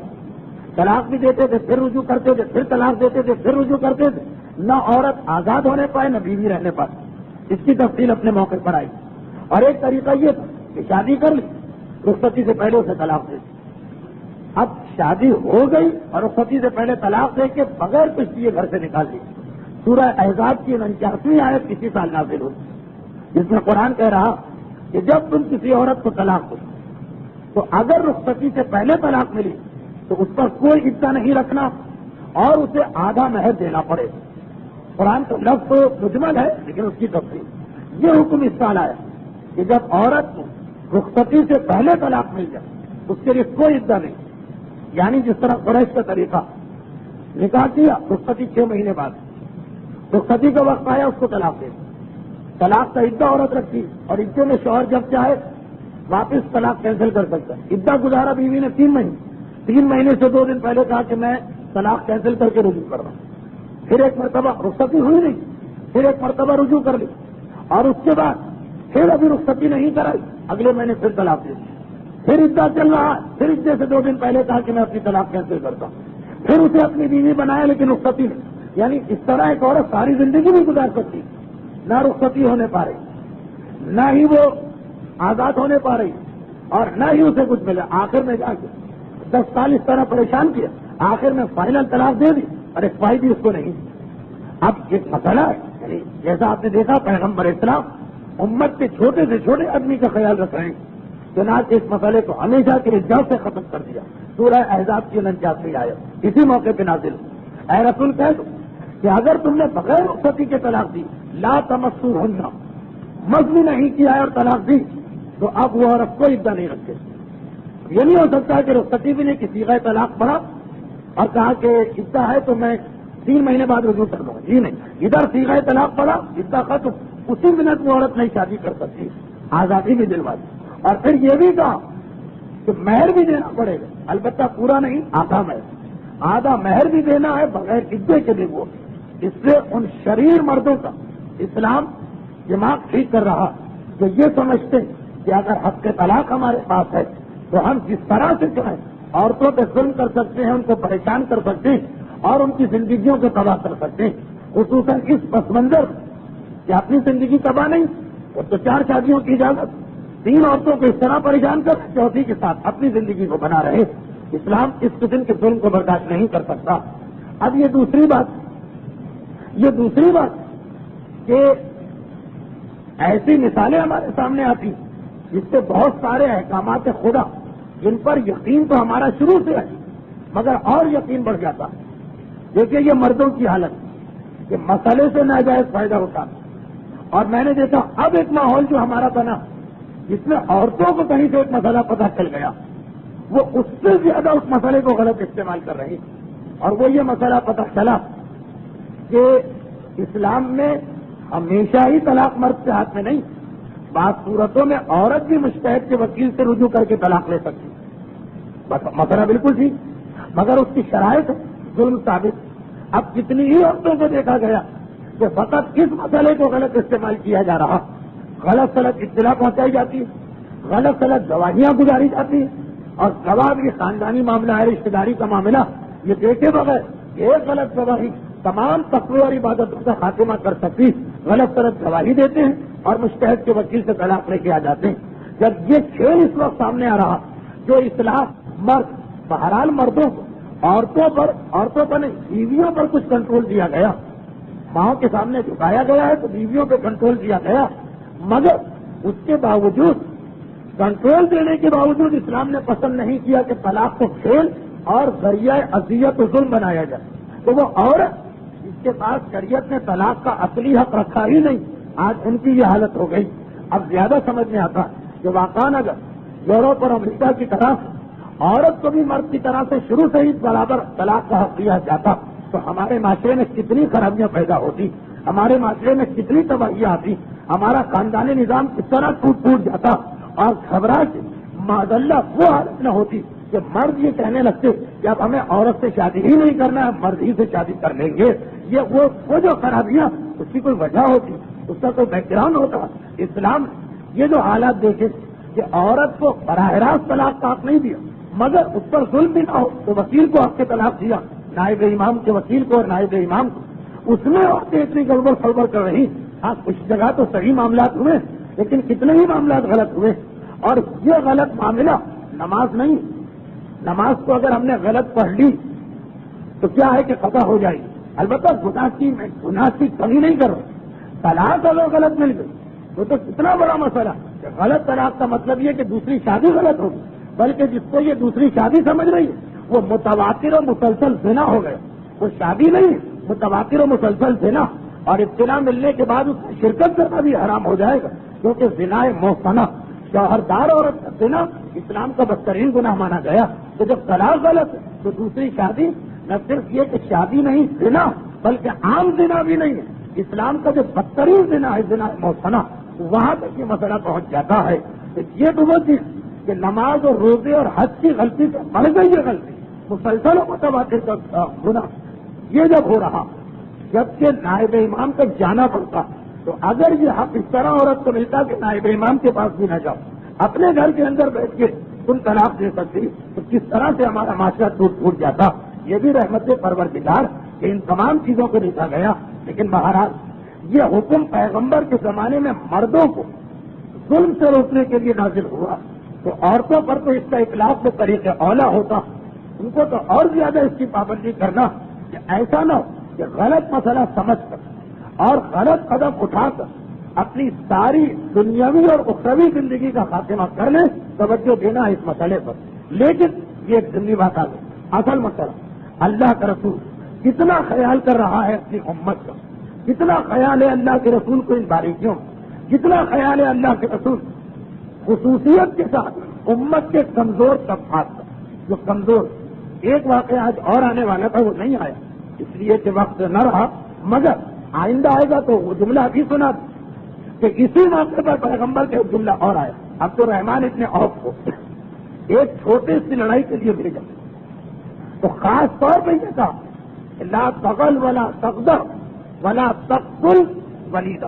طلاق بھی دیتے تھے پھر رجوع کرتے تھے, پھر طلاق دیتے تھے پھر رجوع کرتے تھے. نہ عورت آزاد ہونے پائے نہ بیوی رہنے پائے. اس کی تفصیل اپنے موقع پر آئی. اور ایک طریقہ یہ تھا کہ شادی کر لی، رخصتی سے پہلے اسے طلاق دے دی۔ اب شادی ہو گئی اور رخصتی سے پہلے طلاق دے کے بغیر کچھ دیے گھر سے نکال دی۔ سورہ احزاب کی 49ویں آیت کسی سال نازل ہوئی، جس میں قرآن کہہ رہا کہ جب تم کسی عورت کو طلاق دو تو اگر رخصتی سے پہلے طلاق ملی تو اس پر کوئی عدہ نہیں رکھنا اور اسے آدھا مہر دینا پڑے۔ قرآن کا لفظ تو مجمل ہے لیکن اس کی تفصیل یہ حکم اس سال آیا کہ جب عورت کو رخصتی سے پہلے طلاق مل جائے اس کے لیے کوئی عدہ نہیں، یعنی جس طرح قریش کا طریقہ، نکاح کیا رخصتی 6 مہینے بعد، رخصتی کا وقت آیا اس کو طلاق دے، طلاق کا عدہ عورت رکھی اور عدے میں شوہر جب چاہے واپس طلاق کینسل کر سکتا ہے۔ عدہ گزارا بیوی نے 3 مہینے سے 2 دن پہلے کہا کہ میں طلاق کینسل کر کے رجوع کر رہا ہوں، پھر ایک مرتبہ رخصتی ہوئی نہیں، پھر ایک مرتبہ رجوع کر لی اور اس کے بعد پھر ابھی رخصتی نہیں کرائی، اگلے مہینے پھر طلاق دے دی، پھر عدہ چل رہا ہے، پھر عدے سے 2 دن پہلے کہا کہ میں اپنی طلاق کینسل کرتا ہوں، پھر اسے اپنی بیوی بنایا لیکن رخصتی نہیں۔ یعنی اس طرح ایک عورت ساری زندگی نہیں گزار سکتی، نہ رخصتی ہونے پا رہی، نہ ہی وہ آزاد ہونے پا رہی اور نہ ہی اسے کچھ ملا۔ آخر میں جا کے 10 سال اس طرح پریشان کیا، آخر میں فائنل طلاق دے دی اور ایک فائدہ اس کو نہیں۔ اب ایک مسئلہ ہے، یعنی جیسا آپ نے دیکھا پیغمبر اسلام امت کے چھوٹے سے چھوٹے آدمی کا خیال رکھ رہے ہیں، چنانچہ اس مسئلے کو ہمیشہ کے لیے جڑ سے ختم کر دیا۔ سورہ احزاب کی 49ویں آیت اسی موقع پہ نازل۔ اے رسول کہہ دو کہ اگر تم نے بغیر رخصتی کے طلاق دی، لا تمسوہن، مس بھی نہیں کیا ہے اور طلاق دی، تو اب وہ عورت کوئی عدہ نہیں رکھتے۔ یہ نہیں ہو سکتا کہ رخصتی بھی نہیں کسی کا طلاق پڑا اور کہا کہ عدہ ہے تو میں 3 مہینے بعد رجوع کر دوں گا، جی نہیں، ادھر صیغہ طلاق پڑا، عدہ ختم، اسی منٹ وہ عورت نہیں شادی کر سکتی، آزادی بھی دلوا دی۔ اور پھر یہ بھی کہا کہ مہر بھی دینا پڑے گا، البتہ پورا نہیں، آدھا مہر بھی دینا ہے بغیر عدے کے بھی وہ۔ اس سے ان شریر مردوں کا اسلام دماغ ٹھیک کر رہا جو یہ سمجھتے کہ اگر حق کے طلاق ہمارے پاس ہے تو ہم جس طرح سے چاہیں عورتوں پہ ظلم کر سکتے ہیں، ان کو پریشان کر سکتے ہیں اور ان کی زندگیوں کو تباہ کر سکتے ہیں، خصوصاً اس پس منظر کہ اپنی زندگی تباہ نہیں، وہ تو 4 شادیوں کی اجازت، 3 عورتوں کو اس طرح پریشان کر، چوتھی کے ساتھ اپنی زندگی کو بنا رہے۔ اسلام اس قسم کے ظلم کو برداشت نہیں کر سکتا۔ اب یہ دوسری بات کہ ایسی مثالیں ہمارے سامنے آتی جس سے بہت سارے احکامات خدا جن پر یقین تو ہمارا شروع سے ہے مگر اور یقین بڑھ جاتا۔ دیکھیے یہ مردوں کی حالت کہ مسئلے سے ناجائز فائدہ ہوتا، اور میں نے دیکھا اب ایک ماحول جو ہمارا بنا جس میں عورتوں کو کہیں سے ایک مسئلہ پتہ چل گیا، وہ اس سے زیادہ اس مسئلے کو غلط استعمال کر رہی، اور وہ یہ مسئلہ پتہ چلا کہ اسلام میں ہمیشہ ہی طلاق مرد کے ہاتھ میں نہیں، بعض صورتوں میں عورت بھی مجتہد کے وکیل سے رجوع کر کے طلاق لے سکتی، مسئلہ بالکل ٹھیک، مگر اس کی شرائط ظلم ثابت۔ اب کتنی ہی عورتوں کو دیکھا گیا کہ فقط اس مسئلے کو غلط استعمال کیا جا رہا، غلط سلط اطلاع پہنچائی جاتی، غلط سلط گواہیاں گزاری جاتی، اور گواہ بھی خاندانی معاملہ ہے، رشتے داری کا معاملہ، یہ دیکھے بغیر ایک غلط گواہی تمام تقوی اور عبادتوں کا خاتمہ کر سکتی، غلط سلط گواہی دیتے ہیں اور مجتہد کے وکیل سے طلاق لے کے آ جاتے ہیں۔ جب یہ کھیل اس وقت سامنے آ رہا جو اصلاح مرد، بہرحال مردوں کو عورتوں پر نہیں بیویوں پر کچھ کنٹرول دیا گیا، ماؤں کے سامنے جھکایا گیا ہے تو بیویوں پہ کنٹرول دیا گیا، مگر اس کے باوجود کنٹرول دینے کے باوجود اسلام نے پسند نہیں کیا کہ طلاق کو کھیل اور ذریعہ اذیت و ظلم بنایا جائے۔ تو وہ عورت جس کے پاس شریعت نے طلاق کا اصلی حق رکھا ہی نہیں، آج ان کی یہ حالت ہو گئی۔ اب زیادہ سمجھ میں آتا کہ واقعاً اگر یورپ اور امریکہ کی طرح عورت کو بھی مرد کی طرح سے شروع سے ہی برابر طلاق کا حق دیا جاتا تو ہمارے معاشرے میں کتنی خرابیاں پیدا ہوتی، ہمارے معاشرے میں کتنی تباہیاں آتی، ہمارا خاندانی نظام کس طرح ٹوٹ جاتا، اور گھبراہٹ معذلہ وہ حالت نہ ہوتی کہ مرد یہ کہنے لگتے کہ اب ہمیں عورت سے شادی ہی نہیں کرنا ہے، مرد ہی سے شادی کر لیں گے۔ یہ وہ جو خرابیاں اس کی کوئی وجہ ہوتی، اس کا کوئی بیک گراؤنڈ ہوتا۔ اسلام یہ جو حالات دیکھے کہ عورت کو براہ راست طلاق کا حق نہیں دیا مگر اس پر ظلم بھی نہ ہو تو وکیل کو حق کے طلاق دیا، نائب امام کے وکیل کو اور نائب امام کو، اس میں عورتیں اتنی گڑبڑ سڑبڑ کر رہی۔ ہاں کچھ جگہ تو صحیح معاملات ہوئے لیکن کتنے ہی معاملات غلط ہوئے. اور یہ غلط معاملہ نماز نہیں. نماز کو اگر ہم نے غلط پڑھ لی تو کیا ہے کہ قضا ہو جائے گی. البتہ گناہ کی کمی نہیں کرو. طلاق اگر غلط مل گئی تو کتنا بڑا مسئلہ. غلط طلاق کا مطلب یہ کہ دوسری شادی غلط ہوگی، بلکہ جس کو یہ دوسری شادی سمجھ رہی ہے وہ متواتر و مسلسل زنا ہو گئے. وہ شادی نہیں، متواتر و مسلسل زنا. اور اطلاع ملنے کے بعد اس کی شرکت کرنا بھی حرام ہو جائے گا، کیونکہ زنا محسنہ شوہردار عورت کا زنا اسلام کا بدترین گناہ مانا گیا. تو جب طلاق غلط ہے تو دوسری شادی نہ صرف یہ کہ شادی نہیں زنا، بلکہ عام زنا بھی نہیں ہے. اسلام کا جو بدترین زنا ہے زنا محسنہ، وہاں تک یہ مسئلہ پہنچ جاتا ہے. تو یہ تو وہ چیز کہ نماز اور روزے اور حج کی غلطی سے بڑھ گئی ہے غلطی، مسلسل متواتر کا گناہ یہ جب ہو رہا، جبکہ نائب امام تک جانا پڑتا. تو اگر یہ حق اس طرح عورت کو ملتا کہ نائب امام کے پاس بھی نہ جاؤ، اپنے گھر کے اندر بیٹھ کے تم طلاق دے سکتی، تو کس طرح سے ہمارا معاشرہ ٹوٹ جاتا. یہ بھی رحمت پروردگار کہ ان تمام چیزوں کو دیکھا گیا. لیکن بہرحال یہ حکم پیغمبر کے زمانے میں مردوں کو ظلم سے روکنے کے لیے نازل ہوا، تو عورتوں پر تو اس کا اطلاق کے طریقے اولا ہوتا. ان کو تو اور زیادہ اس کی پابندی کرنا کہ ایسا نہ ہو کہ غلط مسئلہ سمجھ کر اور غلط قدم اٹھا کر اپنی ساری دنیاوی اور اخروی زندگی کا خاتمہ کر لیں. توجہ دینا اس مسئلے پر. لیکن یہ ایک ضمنی بات آ گئی. اصل مسئلہ اللہ کا رسول کتنا خیال کر رہا ہے اپنی امت کا، کتنا خیال ہے اللہ کے رسول کو ان باریکیوں، کتنا خیال ہے اللہ کے رسول خصوصیت کے ساتھ امت کے کمزور طبقات کا. جو کمزور ایک واقعہ آج اور آنے والا تھا وہ نہیں آیا اس لیے کہ وقت نہ رہا، مگر آئندہ آئے گا تو وہ جملہ بھی سنا کہ اسی موقع پر پیغمبر کا ایک جملہ اور آیا. عبد الرحمان ابن عوف کو ایک چھوٹی سی لڑائی کے لیے بھیجا تو خاص طور پہ یہ کہا لا تغل ولا تغدر ولا تقتل ولیدا.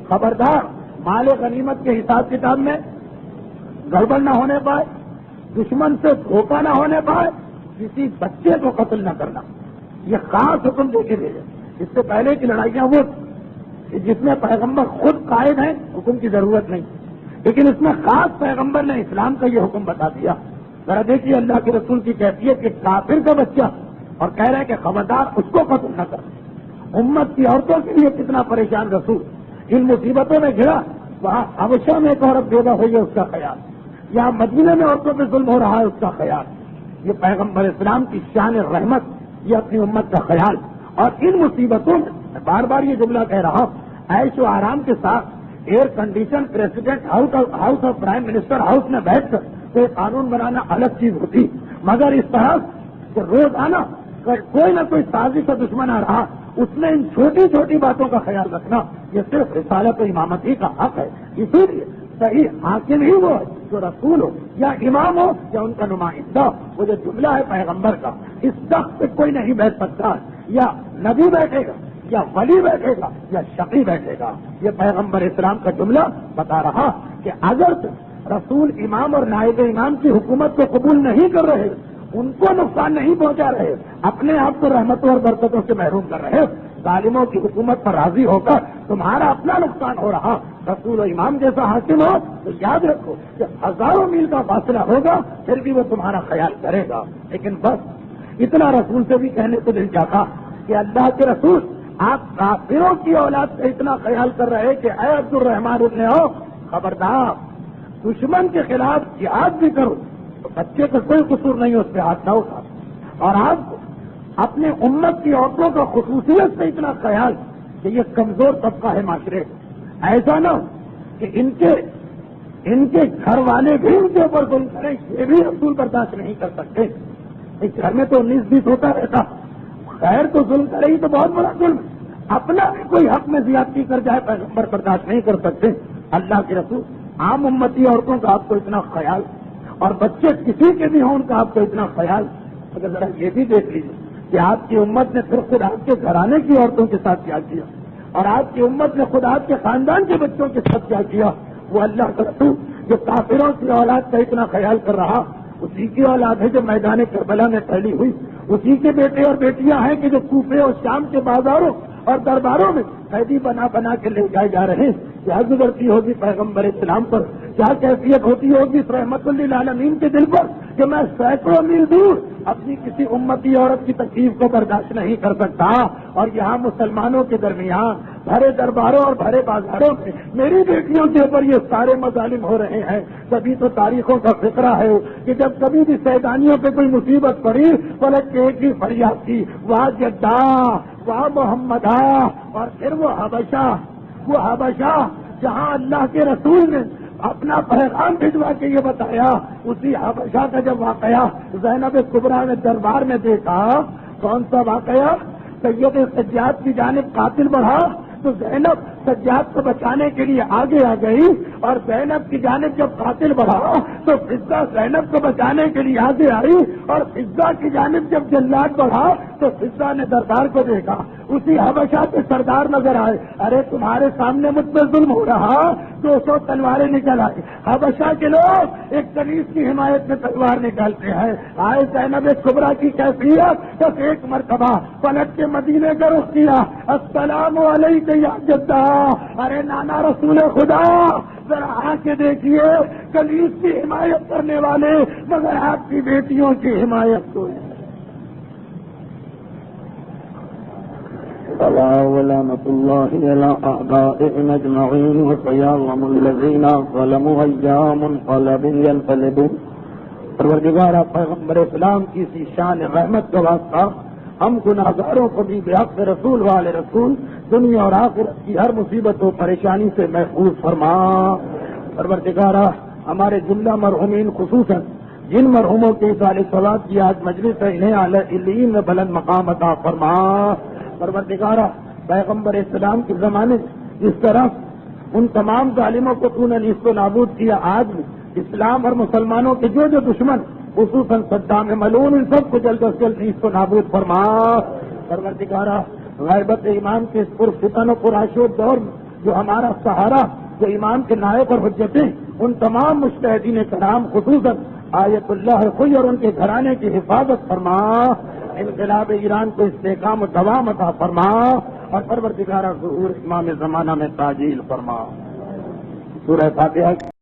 خبردار مال غنیمت کے حساب کتاب میں گڑبڑ نہ ہونے پائے، دشمن سے دھوکہ نہ ہونے پائے، کسی بچے کو قتل نہ کرنا. یہ خاص حکم دے کے بھیجے. اس سے پہلے کی لڑائیاں وہ جس میں پیغمبر خود قائد ہیں، حکم کی ضرورت نہیں، لیکن اس میں خاص پیغمبر نے اسلام کا یہ حکم بتا دیا. ذرا دیکھیے اللہ کے رسول کی کیفیت کہ کافر کا بچہ اور کہہ رہے ہیں کہ خبردار اس کو قتل نہ کر. امت کی عورتوں کے لیے کتنا پریشان رسول ان مصیبتوں میں گھرا. وہاں حبشہ میں ایک عورت پیدا ہوئی ہے اس کا خیال، یہاں مدینہ میں عورتوں پہ ظلم ہو رہا ہے اس کا خیال. یہ پیغمبر اسلام کی شان رحمت، یہ اپنی امت کا خیال. اور ان مصیبتوں میں بار بار یہ جملہ کہہ رہا ہوں، عیش و آرام کے ساتھ air condition president house of prime minister house میں بیٹھ کر کوئی قانون بنانا الگ چیز ہوتی، مگر اس طرح کہ روزانہ کوئی نہ کوئی سازش کا دشمن آ رہا، اس میں ان چھوٹی چھوٹی باتوں کا خیال رکھنا یہ صرف رسالت و امامت ہی کا حق ہے. اسی لیے صحیح حاکم ہی وہ ہے جو رسول ہو یا امام ہو یا ان کا نمائندہ. وہ جو جملہ ہے پیغمبر کا، اس تخت پہ کوئی نہیں بیٹھ سکتا، یا نبی بیٹھے گا یا ولی بیٹھے گا یا شقی بیٹھے گا. یہ پیغمبر اسلام کا جملہ بتا رہا کہ اگر رسول امام اور نائب امام کی حکومت کو قبول نہیں کر رہے، ان کو نقصان نہیں پہنچا رہے، اپنے آپ کو رحمتوں اور برکتوں سے محروم کر رہے، ظالموں کی حکومت پر راضی ہو کر تمہارا اپنا نقصان ہو رہا، رسول و امام جیسا حاکم ہو تو یاد رکھو کہ ہزاروں میل کا فاصلہ ہوگا پھر بھی وہ تمہارا خیال کرے گا. لیکن بس اتنا رسول سے بھی کہنے کو دل چاہتا کہ اللہ کے رسول آپ کافروں کی اولاد سے اتنا خیال کر رہے کہ اے عبد الرحمان ابن عوف خبردار، دشمن کے خلاف جہاد بھی کرو تو بچے کا کوئی قصور نہیں اس پہ ہاتھ نہ اٹھا. اور آپ کو اپنے امت کی عورتوں کا خصوصیت سے اتنا خیال کہ یہ کمزور طبقہ ہے معاشرے، ایسا نہ ہو کہ ان کے گھر والے بھی ان کے اوپر ظلم کریں، یہ بھی رسول برداشت نہیں کر سکتے. اس گھر میں تو 19-20 ہوتا رہتا، خیر تو ظلم کرے ہی تو بہت بڑا ظلم، اپنا بھی کوئی حق میں زیادتی کر جائے پیغمبر برداشت نہیں کر سکتے. اللہ کے رسول عام امتی عورتوں کا آپ کو اتنا خیال، اور بچے کسی کے بھی ہوں ان کا آپ کو اتنا خیال. اگر ذرا یہ بھی دیکھ لیجیے کہ آپ کی امت نے پھر خود آپ کے گھرانے کی عورتوں کے ساتھ کیا کیا، اور آپ کی امت نے خود آپ کے خاندان کے بچوں کے ساتھ کیا کیا. وہ اللہ کا رسول جو کافروں کی اولاد کا اتنا خیال کر رہا، اسی کی اولاد ہے جو میدان کربلا میں پھیلی ہوئی، اسی کے بیٹے اور بیٹیاں ہیں کہ جو کوفے اور شام کے بازاروں اور درباروں میں قیدی بنا بنا کے لے جائے جا رہے ہیں. کیا گزرتی ہوگی پیغمبر اسلام پر, کیا کیفیت ہوتی ہوگی اس رحمت للعالمین کے دل پر کہ میں سینکڑوں میل دور اپنی کسی امتی عورت کی تکلیف کو برداشت نہیں کر سکتا, اور یہاں مسلمانوں کے درمیان بھرے درباروں اور بھرے بازاروں میں میری بیٹیوں کے اوپر یہ سارے مظالم ہو رہے ہیں. کبھی تو تاریخوں کا فقرہ ہے کہ جب کبھی بھی سیدانیوں پہ کوئی مصیبت پڑی پلٹ کے ایک ہی فریاد کی, واہ جدہ واہ محمدہ, اور پھر وہ حبشہ جہاں اللہ کے رسول نے اپنا پیغام بھجوا کے یہ بتایا, اسی حبشہ کا جب واقعہ زینب کبریٰ نے دربار میں دیکھا. کون سا واقعہ؟ سید سجاد کی جانب قاتل بڑھا تو زینب سجاد کو بچانے کے لیے آگے آ گئی, اور زینب کی جانب جب قاتل بڑھا تو فضہ زینب کو بچانے کے لیے آگے آئی, اور فضہ کی جانب جب جلاد بڑھا تو فضہ نے سردار کو دیکھا, اسی حبشہ کے سردار نظر آئے. ارے تمہارے سامنے مجھ پہ ظلم ہو رہا, 200 تلواریں نکل آئی. حبشہ کے لوگ ایک کنیز کی حمایت میں تلوار نکالتے ہیں. آئے زینب کبریٰ کی کیفیت, بس ایک مرتبہ پلٹ کے مدینے کا رخ کیا, السلام علیکم یا جدہ. ارے نانا رسول خدا, ذرا آ کے دیکھیے کنیز کی حمایت کرنے والے مگر آپ کی بیٹیوں کی حمایت کو. ولعنة الله على أعدائهم أجمعين وسيعلم الذين ظلموا أيّ منقلب ينقلبون. پروردگار پیغمبر اسلام کی اسی شان رحمت کا واسطہ ہم گناہگاروں کو بھی بحق رسول والے رسول دنیا اور آخرت کی ہر مصیبت و پریشانی سے محفوظ فرما. پروردگار ہمارے جملہ مرحومین خصوصاً جن مرحوموں کے اصالِ صلاۃ کی آج مجلس ہے انہیں اعلی علین میں بلند مقام عطا فرما. پروردگار پیغمبر اسلام کے زمانے جس طرح ان تمام ظالموں کو تو نے نیست و نابود کیا, آج بھی اسلام اور مسلمانوں کے جو دشمن خصوصاً صدام ملعون ان سب کو جلد از جلد نیست و نابود فرما. پروردگار غیبت ایمان کے اس پرفتن و پرآشوب دور میں جو ہمارا سہارا جو ایمان کے نائب اور حجتیں ان تمام مجتہدین کرام خصوصاً آیت اللہ خوئی اور ان کے گھرانے کی حفاظت فرما. انقلاب ایران کو استحکام و دوام عطا فرما, اور پروردگار ظہور امام زمانہ میں تعجیل فرما. سورہ فاتحہ